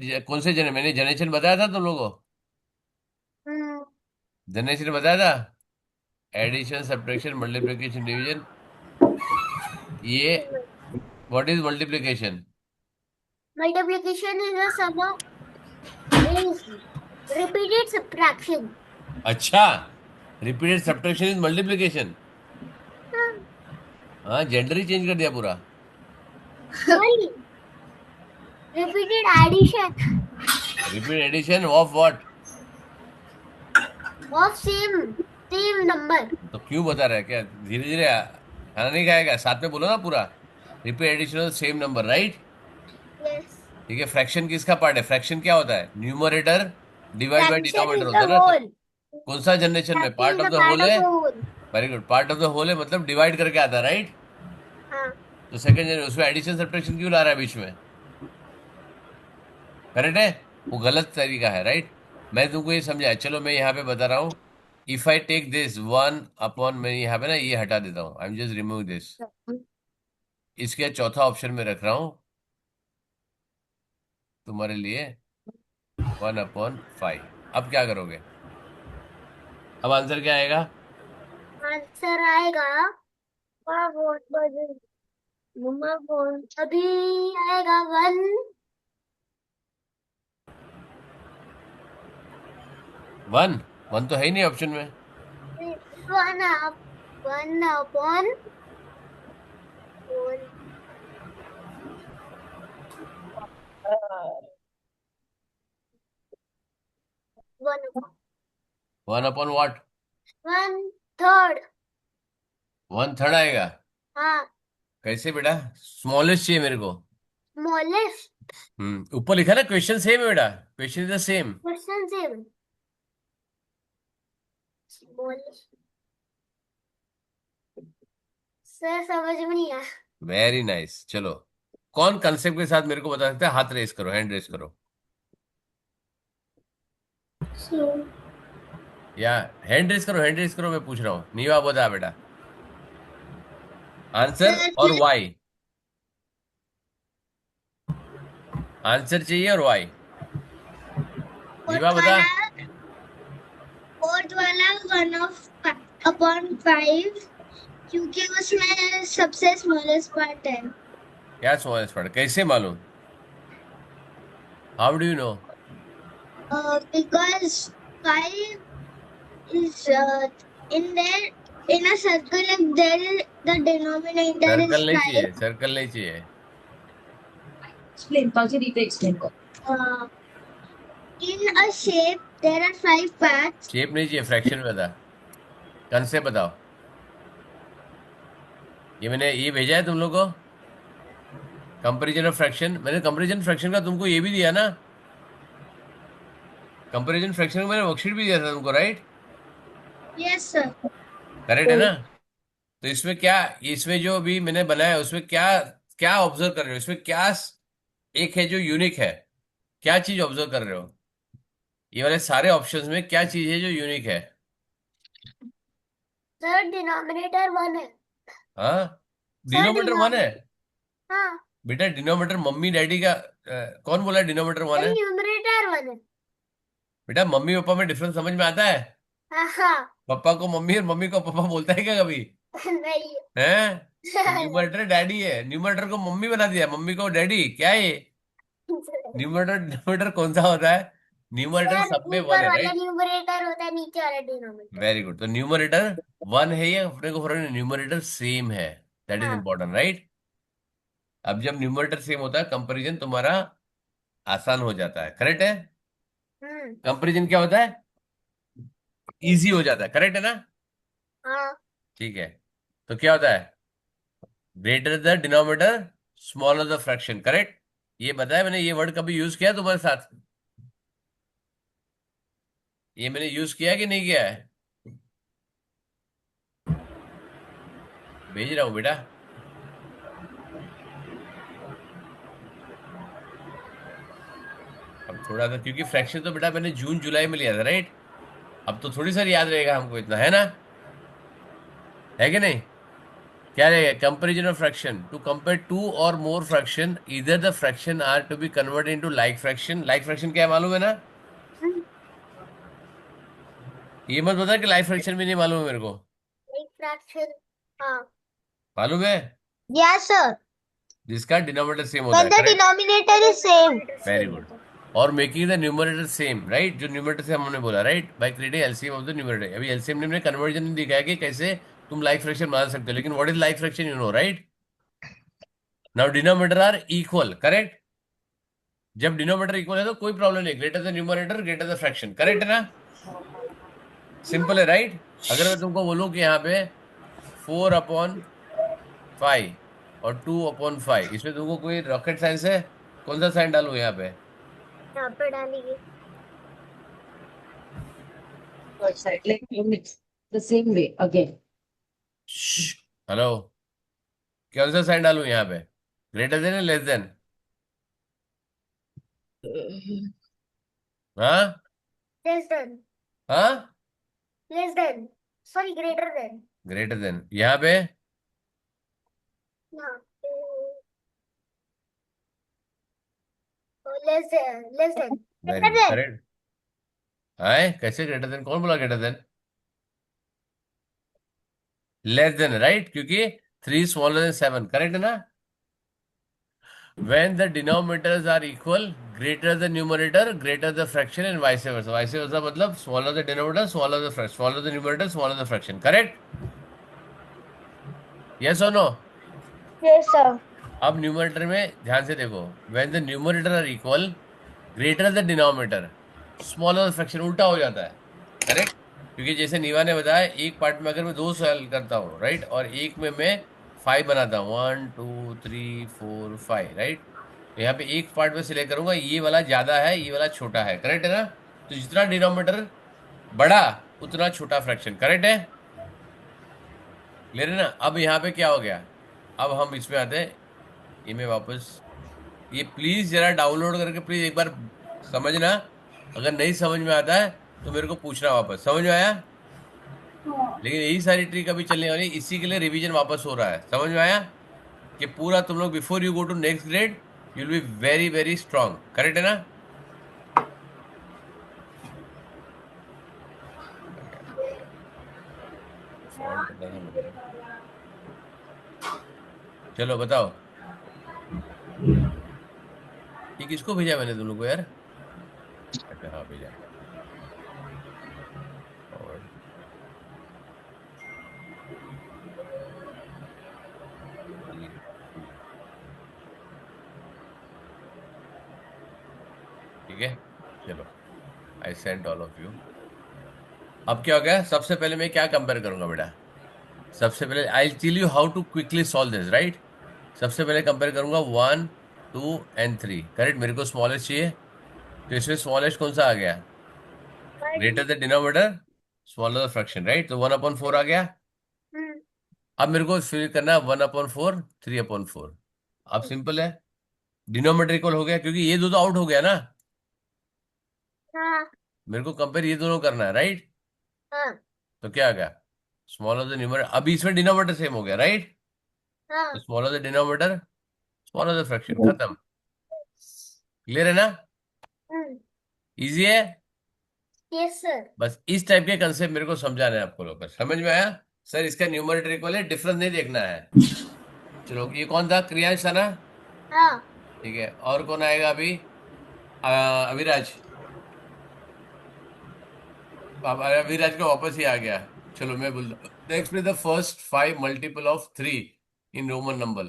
मैंने जनरेशन बताया था तुम लोगों को? हम्म, जनरेशन बताया था। Addition, subtraction, multiplication, division. ये what is multiplication? multiplication is a sum of is repeated subtraction. अच्छा, रिपीटेड सब्ट्रैक्शन इज मल्टीप्लिकेशन। हाँ, जेंडर ही चेंज कर दिया पूरा। Sorry, repeated addition repeat addition of what? of same number. तो क्यों बता रहा है? क्या धीरे धीरे खाना नहीं खाएगा? साथ में बोलो ना पूरा। Repeat addition same number, right? Yes. ठीक है, फ्रैक्शन किसका पार्ट है? फ्रैक्शन क्या होता है? Numerator divide by Fraction denominator is होता the है ना? तो whole. कौन सा जनरेशन में Fraction part is of a the part whole of है? the whole. Very good, part of the whole है मतलब डिवाइड करके आता है, राइट? हाँ, तो सेकंड जनरेशन उसमें एडिशन सब्ट्रैक्शन क्यों ला रहा है बीच में? करेक्ट है? वो गलत तरीका है, राइट? मैं तुमको ये समझाया। चलो मैं यहाँ पे बता रहा हूँ। इफ आई टेक दिस 1/, मैं यहाँ पे ना ये हटा देता हूँ। I am just remove this. इसके चौथा ऑप्शन में रख रहा हूँ तुम्हारे लिए 1/5। अब क्या करोगे? अब आंसर क्या आएगा? आंसर आएगा। मम्मा बोल अभी आएगा 1। 1 तो है ही नहीं ऑप्शन में। 1/4. 1/, व्हाट? 1/3. 1/3 आएगा? हाँ, कैसे बेटा? स्मॉलेस्ट चाहिए मेरे को। smallest. ऊपर लिखा ना क्वेश्चन सेम है बेटा। Question is the same. Question 7. Smallest. Sir, समझ में नहीं आया। Very nice. चलो, कौन कंसेप्ट के साथ मेरे को बता सकते हैं? हाथ रेस करो, हैंड रेस करो। So, या हैंड रेस करो, हैंड रेस करो। मैं पूछ रहा हूँ, नीवा बता बेटा आंसर और वाई। आंसर चाहिए और वाई। नीवा बता। फोर्थ वाला 1/5 क्योंकि उसमें सबसे स्मॉलेस्ट पार्ट है। क्या स्मॉलेस्ट पार्ट? कैसे मालूम? How do you know? Because 5 is in there in a circle. If there the denominator is circle नहीं 5. चाहिए, सर्कल नहीं चाहिए। Explain. कौन सी रीते explain करो? In a shape There are 5 parts. Shape नहीं चाहिए, फ्रैक्शन में था। कंसेप्ट बताओ। ये भेजा है तुम लोग को, कंपेरिजन ऑफ फ्रैक्शन। मैंने कंपेरिजन फ्रैक्शन का तुमको ये भी दिया ना, कंपेरिजन फ्रैक्शन का मैंने वर्कशीट भी दिया था तुमको, राइट? Yes, sir. करेक्ट है ना? तो इसमें क्या, इसमें जो भी मैंने बनाया उसमें क्या क्या ऑब्जर्व कर रहे हो, इसमें क्या एक है जो यूनिक है, क्या चीज ऑब्जर्व कर रहे हो? ये वाले सारे ऑप्शंस में क्या चीज है जो यूनिक है? Sir, denominator 1 है. हाँ, Sir, डिनोमीटर वन है। हाँ. बेटा डिनोमीटर मम्मी डैडी का कौन बोला डिनोमीटर वन है? Numerator 1 है. बेटा मम्मी पापा में डिफरेंस समझ में आता है? हाँ. पापा को मम्मी और मम्मी को पापा बोलता है क्या कभी? नहीं. हैं? न्यूमरेटर डैडी है, न्यूमरेटर को मम्मी बना दिया, मम्मी को डैडी, क्या है ये? न्यूमरेटर डिनोमीटर कौन सा होता है? न्यूमरेटर सर, सब में वन ऊपर है, वाला राइट? न्यूमरेटर होता है, नीचे वाला डिनोमिनेटर. Very good. तो न्यूमरेटर वन है, ये अपने को फर्क नहीं, न्यूमरेटर सेम है, दैट इज हाँ. Important, right? अब जब न्यूमरेटर सेम होता है कंपैरिजन तुम्हारा आसान हो जाता है, करेक्ट है? हम्म. कंपैरिजन क्या होता है? इजी हो जाता है, करेक्ट है ना? हाँ. ठीक है। तो क्या होता है? Greater the denominator, smaller the fraction, correct? ये बताया मैंने, ये वर्ड कभी यूज किया तुम्हारे साथ? ये मैंने यूज किया कि नहीं किया है? भेज रहा हूं बेटा। अब थोड़ा सा, क्योंकि फ्रैक्शन तो बेटा मैंने जून जुलाई में लिया था, राइट? अब तो थोड़ी सारी याद रहेगा हमको इतना, है ना? है कि नहीं? क्या रहेगा? Comparison of fraction, to compare two और मोर फ्रैक्शन, इधर the fraction are to be converted into like fraction. Like fraction क्या है मालूम है ना? ये मत बता कि लाइक फ्रैक्शन भी नहीं मालूम है मेरे को। एक फ्रैक्शन. हाँ. मालूम है? Yes, sir. जिसका डिनोमिनेटर सेम होता When है, the correct? denominator is same. Very good. और making the numerator same, right? जो न्यूमरेटर से हमने बोला, right, by creating LCM of the numerator. अभी एलसीएम ने हमने कन्वर्जन नहीं दिखाया कि कैसे तुम लाइक फ्रैक्शन बना सकते हो, लेकिन what is like fraction you know, right? Now denominator are equal, correct? जब डिनोमिनेटर इक्वल है तो कोई प्रॉब्लम नहीं, greater the numerator greater the fraction, correct है ना? सिंपल है, राइट? अगर मैं तुमको बोलूं कि यहाँ पे 4/5 और 2/5, इसमें तुमको कोई रॉकेट साइंस है? कौन सा साइन डालू यहाँ पे? यहाँ पे डालेंगे. Outside, like you mix the same way again. Hello, कौन सा साइन डालू यहाँ पे? ग्रेटर देन या लेस देन? हाँ? Less than. हाँ? Less than. Sorry, greater than. Greater than यहाँ पे? यहाँ पे. Less than. Less than. Very Greater good, than. Correct. हाँ, कैसे ग्रेटर देन? कौन बोला greater than? Less than, right? क्योंकि 3 स्मॉलर देन 7, करेक्ट है ना? When the denominators are equal, greater the numerator, greater the fraction, and vice versa. Vice versa मतलब smaller the denominator, smaller the fraction, smaller the numerator, smaller the fraction. Correct? Yes or no? Yes, sir. अब numerator में ध्यान से देखो, when the numerator are equal, greater the denominator, smaller the fraction, उल्टा हो जाता है, करेक्ट? क्योंकि जैसे नीवा ने बताया, एक पार्ट में अगर मैं 2 सॉल्व करता हूँ, राइट, और एक में मैं 5 बनाता हूँ, 1 2 3 4 5, राइट? तो यहाँ पे एक पार्ट में सिलेक्ट करूंगा, ये वाला ज्यादा है, ये वाला छोटा है, करेक्ट है ना? तो जितना डिनोमिनेटर बड़ा उतना छोटा फ्रैक्शन, करेक्ट है? क्लियर है ना? अब यहाँ पे क्या हो गया, अब हम इसमें आते हैं, ये मैं वापस, ये प्लीज जरा डाउनलोड करके प्लीज एक बार समझना। अगर नहीं समझ में आता है तो मेरे को पूछना वापस, समझ में आया? लेकिन यही सारी ट्रिक अभी चलने वाली, इसी के लिए रिवीजन वापस हो रहा है, समझ में आया? कि पूरा तुम लोग before you go to next grade you will be very very strong, correct है ना? फॉन्ट करना था मुझे। चलो बताओ, ये किसको भेजा मैंने तुम लोग को यार? अच्छा हाँ, भेजा। और ठीक है, चलो I sent all of you. अब क्या हो गया, सबसे पहले मैं क्या कंपेयर करूंगा बेटा? सबसे पहले I tell you how to quickly solve this, right? सबसे पहले कंपेयर करूंगा 1, 2 एंड 3, करेक्ट? मेरे को स्मॉलेस्ट चाहिए, तो इसमें स्मॉलेस्ट कौन सा आ गया? Greater the denominator, smaller the fraction, right? तो 1/4 आ गया। अब मेरे को फिर करना है 1/4, 3/4। अब सिंपल है, डिनोमिनेटर इक्वल हो गया क्योंकि ये दो तो आउट हो गया ना। हाँ मेरे को कंपेयर ये दोनों करना है, राइट? हाँ तो क्या आ गया? स्मॉलर द न्यूमरेटर, अभी इसमें डिनोमिनेटर सेम हो गया, राइट? तो हाँ smaller the denominator, smaller the fraction, खत्म। क्लियर है ना? इजी है। Yes sir. बस इस टाइप के कंसेप्ट मेरे को समझाना है आपको लोग, समझ में आया? सर इसका न्यूमरेटर इक्वल है, डिफरेंस नहीं देखना है। चलो, ये कौन था? क्रियांश था ना? हाँ ठीक है, और कौन आएगा अभी? अविराज। अब अविराज का वापस ही आ गया। चलो मैं बोल रहा, नेक्स्ट में the first 5 multiple of 3 in Roman number.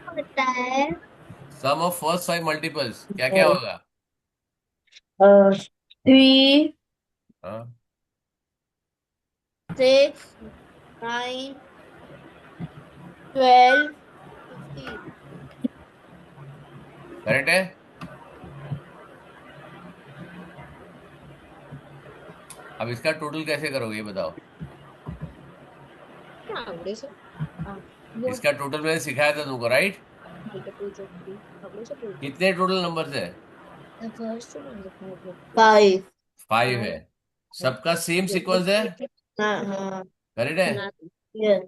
होता है सम ऑफ फर्स्ट 5 मल्टीपल्स क्या क्या होगा? 3, हाँ, 6, 9, 12, 15. करेक्ट है। अब इसका टोटल कैसे करोगे ये बताओ? हाँ, वैसे इसका टोटल मैंने सिखाया था तुमको, राइट? कितने टोटल नंबर है? 5. 5 है। सबका सेम सीक्वेंस है, हाँ. करेक्ट है? Yes.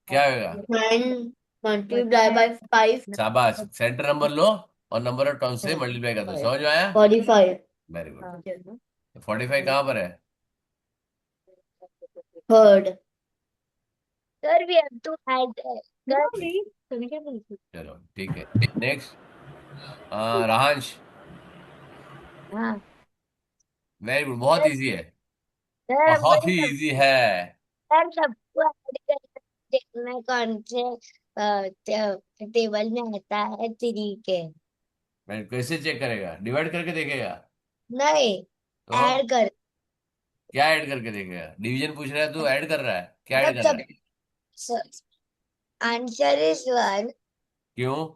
क्या होगा? 9 multiply by 5. शाबाश, सेंटर नंबर लो और नंबर ऑफ टर्म्स से मल्टीप्लाई कर दो, समझ में आया? 45. Very good. 45 कहाँ पर है? Third. Sir we have to add चलो ठीक है, नेक्स्ट। राहांश। हाँ वेरी गुड, बहुत इजी है, सर बहुत ही इजी है। सर सबको ऐड करके देखना है कौन से टेबल में आता है थ्री के। मैं कैसे चेक करेगा? डिवाइड करके देखेगा? नहीं, तो ऐड कर क्या ऐड करके देखेगा? डिवीजन पूछ रहा है, तू ऐड कर रहा है, क्या ऐड कर रहा है? सब आंसर इज वन। क्यों?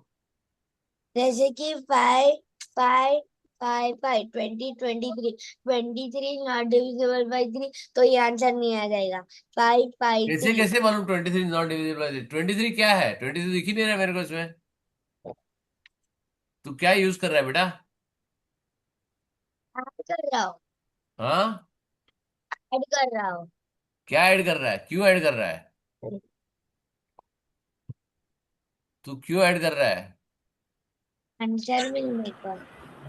जैसे कि 5 5 5 5 20 23 नॉट डिविजिबल बाई 3, तो ये आंसर नहीं आ जाएगा। 5 5 कैसे 3 कैसे मालूम 23 नॉट डिविजिबल? 23 क्या है? 23 दिख ही नहीं रहा मेरे को इसमें। तू क्या यूज कर रहा है बेटा? ऐड कर रहा हूँ, हाँ, ऐड कर रहा हूँ। क्या ऐड कर रहा है? क्यों ऐड कर रहा है? तू क्यों ऐड कर रहा है? आंसर मिलने का,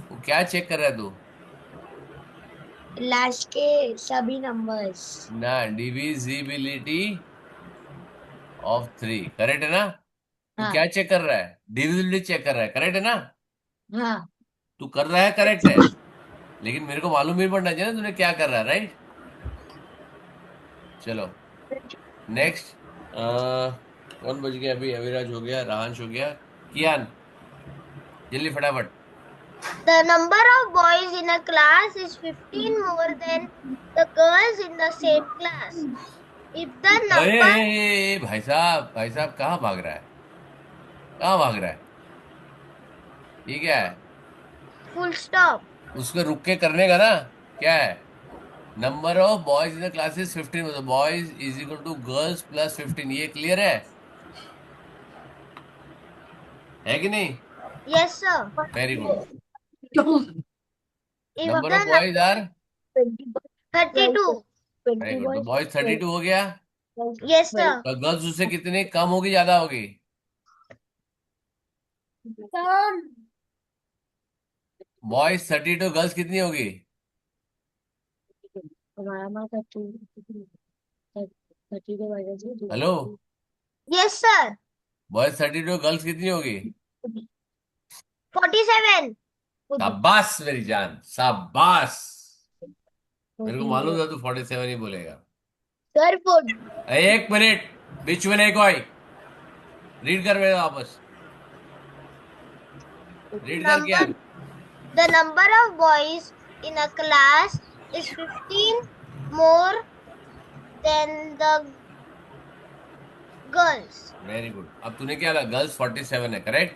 वो क्या चेक कर रहा है तू? लास्ट के सभी नंबर्स। ना, डिविजिबिलिटी ऑफ 3, करेक्ट है ना? तू हाँ क्या चेक कर रहा है? डिविजिबिलिटी चेक कर रहा है, करेक्ट है ना? हाँ तू कर रहा है, करेक्ट है, लेकिन मेरे को मालूम भी पड़ना चाहिए ना तूने क्या कर रहा है, राइट? चलो नेक्स्ट। कौन बच गया अभी? अविराज हो गया, राहांश हो गया, कियान, जल्दी फटाफट। The number of boys in a class is 15 more than the girls in the same class. If the number भाई साहब, भाई साहब कहाँ भाग रहा है? कहाँ भाग रहा है? ये क्या है? full stop. उसको रुक के करने का ना। क्या है? Number of boys in the classes 15, मतलब boys is equal to girls plus 15, ये क्लियर है कि नहीं? Yes, sir. Very good. If number the of boys are, 32. Very good, तो बॉयज 32 हो गया। Yes, sir. तो गर्ल्स उससे कितनी कम होगी, ज्यादा होगी? बॉयज 32, गर्ल्स कितनी होगी? हमारा माँ 30 के वजह से hello, Yes, sir. Boys 32, girls कितनी होगी? 47. शाबाश मेरी जान, शाबाश। मेरे को मालूम था तू 47 ही बोलेगा। Sir, एक मिनट, बीच में नहीं कोई, रीड कर मेरे वापस। रीड कर क्या? The number of boys in a class is 15 more than the girls. Very good. अब तूने क्या लगा? गर्ल्स 47 है, करेक्ट?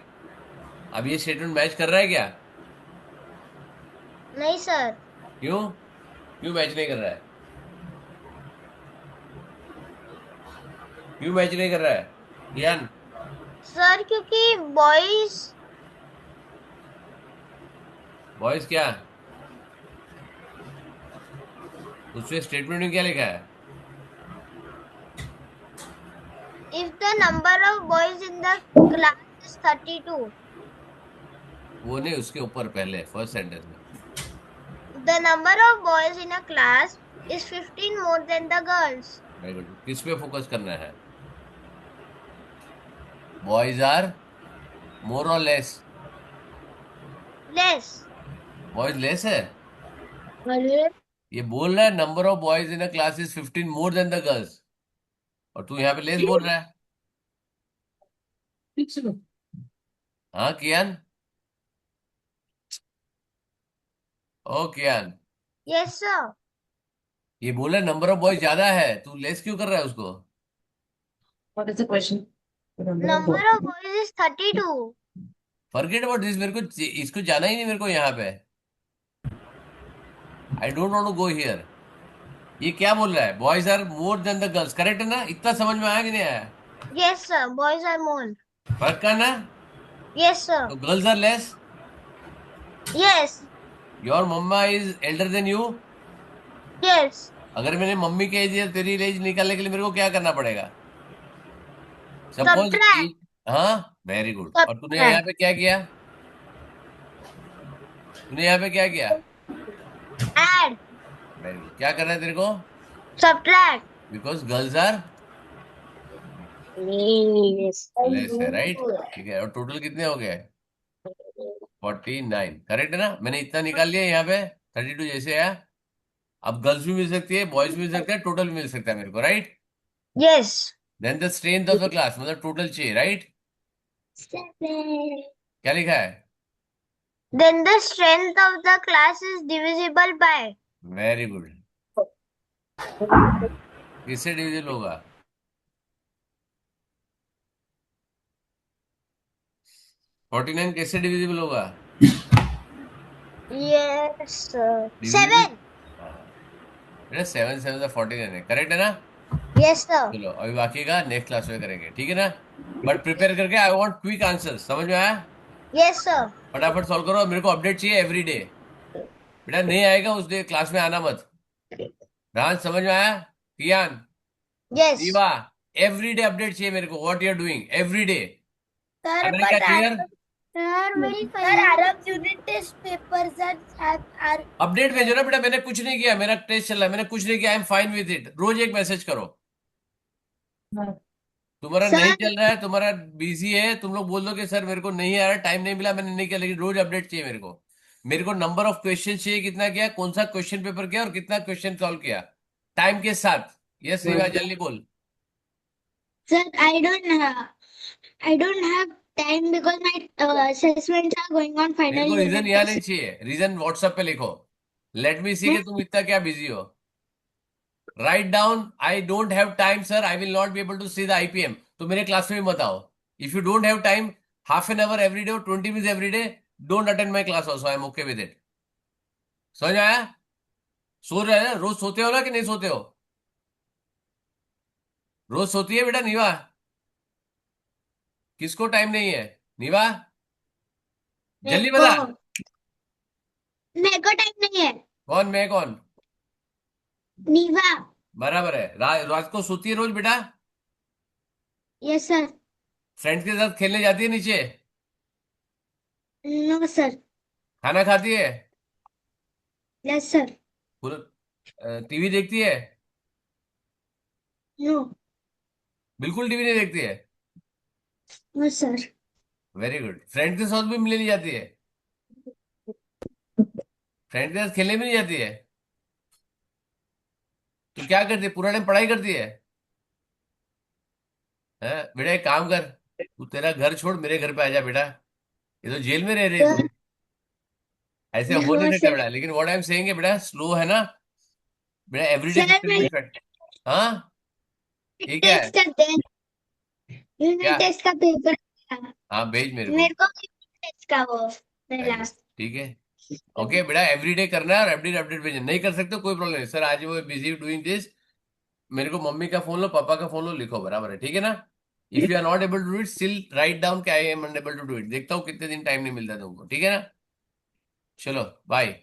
अब ये स्टेटमेंट मैच कर रहा है क्या? नहीं सर। क्यों? क्यों मैच नहीं कर रहा है? क्यों मैच नहीं कर रहा है ज्ञान? सर क्योंकि बॉयज बॉयज क्या? उसमें स्टेटमेंट में क्या लिखा है? if the number of boys in the class is 32, वो नहीं, उसके ऊपर पहले फर्स्ट सेंटेंस में। the number of boys in a class is 15 more than the girls. Very good. किस पे फोकस करना है? बॉयज आर मोर और लेस? Less. बॉयज लेस है? अरे ये बोल रहा है number of boys in a class is 15 more than the girls, और तू यहाँ पे लेस बोल रहा है। हाँ कियान? ओ कियान, Yes sir. ये बोल रहा है नंबर ऑफ बॉयज ज्यादा है, तू लेस क्यों कर रहा है उसको? What is the question? Number of boys is 32. Forget about this, मेरे को इसको जाना ही नहीं मेरे को यहाँ पे। I don't want to go here. ये क्या बोल रहा है? Boys are more than the girls, correct है ना? इतना समझ में आया कि नहीं आया? Yes sir. Boys are more. फर्क का ना? Yes sir. तो girls are less. Yes. Your mamma is elder than you. Yes. अगर मैंने मम्मी के एज या तेरी एज निकालने के लिए मेरे को क्या करना पड़ेगा? Suppose Subtract. हाँ, वेरी गुड। और तूने यहाँ पे क्या किया? तूने यहाँ पे क्या किया? Add. Very good. क्या करना है तेरे को? Subtract. Because girls are Yes. Less है, राइट? ठीक है। और टोटल कितने हो गए? 49, करेक्ट है ना? मैंने इतना निकाल लिया यहाँ पे, 32 जैसे है। अब गर्ल्स भी मिल सकती है, बॉयज भी मिल सकता है, टोटल भी मिल सकता है मेरे को, right? Yes. Then the strength of the class, मतलब टोटल चाहिए, राइट? क्या लिखा है? Then the strength of the class is divisible by. Very good. किससे डिविजन होगा? 49 कैसे डिविजिबल होगा? Yes sir. Divisible? 7. बेटा 7 7 49 है, करेक्ट है ना? Yes sir. चलो अभी बाकी का नेक्स्ट क्लास में करेंगे, ठीक है ना? बट प्रिपेयर करके आई वांट क्विक आंसर, समझ में आया? Yes sir. फटाफट सॉल्व करो, मेरे को अपडेट चाहिए एवरी डे। बेटा नहीं आएगा उस डे क्लास में आना मत। राज समझ में आया? Kiyan? Yes. Diva? Every day update चाहिए मेरे को, what you are doing every day. Sir क्या क्लियर? सर आरब unit test papers are update भेजो ना बेटा। मैंने कुछ नहीं किया, मेरा टेस्ट चल रहा है, मैंने कुछ नहीं किया, I am fine with it. रोज एक मैसेज करो। तुम्हारा नहीं चल रहा है, तुम्हारा बिजी है, तुम लोग बोल दो कि सर मेरे को नहीं आ रहा, टाइम नहीं मिला, मैंने नहीं किया, लेकिन रोज अपडेट चाहिए मेरे को। मेरे को नंबर ऑफ क्वेश्चन चाहिए, कितना किया, कौन सा क्वेश्चन पेपर किया और कितना क्वेश्चन सॉल्व किया, टाइम के साथ। यस रिवा, जल्दी बोल। Sir, I don't have time because my assessments are going on मेरे final को रीजन unit यहाँ test. नहीं चाहिए, रीजन व्हाट्सएप पे लिखो। लेट मी सी कि तुम इतना क्या बिजी हो। Write down, I don't have time sir, I will not be able to see the IPM. तो मेरे क्लास में भी मत आओ। If you don't have time, half an hour every day, 20 minute every day, don't attend my class also, I am okay with it. समझ आया? सो रहे हैं? रोज सोते हो ना कि नहीं सोते हो? रोज सोती है बेटा नीवा? किसको टाइम नहीं है? नीवा जल्दी बता। मेरे को टाइम नहीं है. कौन? मैं कौन? नीवा. बराबर है। रात को सोती है रोज बेटा? Yes sir. फ्रेंड्स के साथ खेलने जाती है नीचे? No sir. खाना खाती है? Yes sir. टीवी देखती है? No. बिल्कुल टीवी नहीं देखती है? No sir. Very good. Friend के साथ भी मिलने नहीं जाती है? फ्रेंड के साथ खेलने भी नहीं जाती है? तो क्या करती है? पूरा टाइम पढ़ाई करती है? हैं? बेटा एक काम कर, तू तेरा घर छोड़, मेरे घर पे आ जा बेटा। ये तो जेल में रह रहे हैं तुम, ऐसे हो नहीं हाँ सकता सर। बेटा। लेकिन व्हाट आई एम सेइंग है बेटा, स्लो है ना बेटा, एवरीडे सर दिस विल मैं बी फैक्ट। हाँ ये क्या है टेस्ट करते हैं, क्या? यूनिट टेस्ट का पेपर। हाँ भेज मेरे को। मेरे को टेस्ट का वो मिला। ठीक है ओके बेटा, एवरीडे करना है और एवरीडे अपडेट भेजना। नहीं कर सकते कोई प्रॉब्लम नहीं सर, आज वो बिजी डूइंग दिस, मेरे को मम्मी का फोन लो, पापा का फोन लो, लिखो, बराबर है, ठीक है ना। If you are not able to do it, still write down कि I am unable to do it. देखता हूँ कितने दिन टाइम नहीं मिलता तुमको, ठीक है ना। चलो बाय।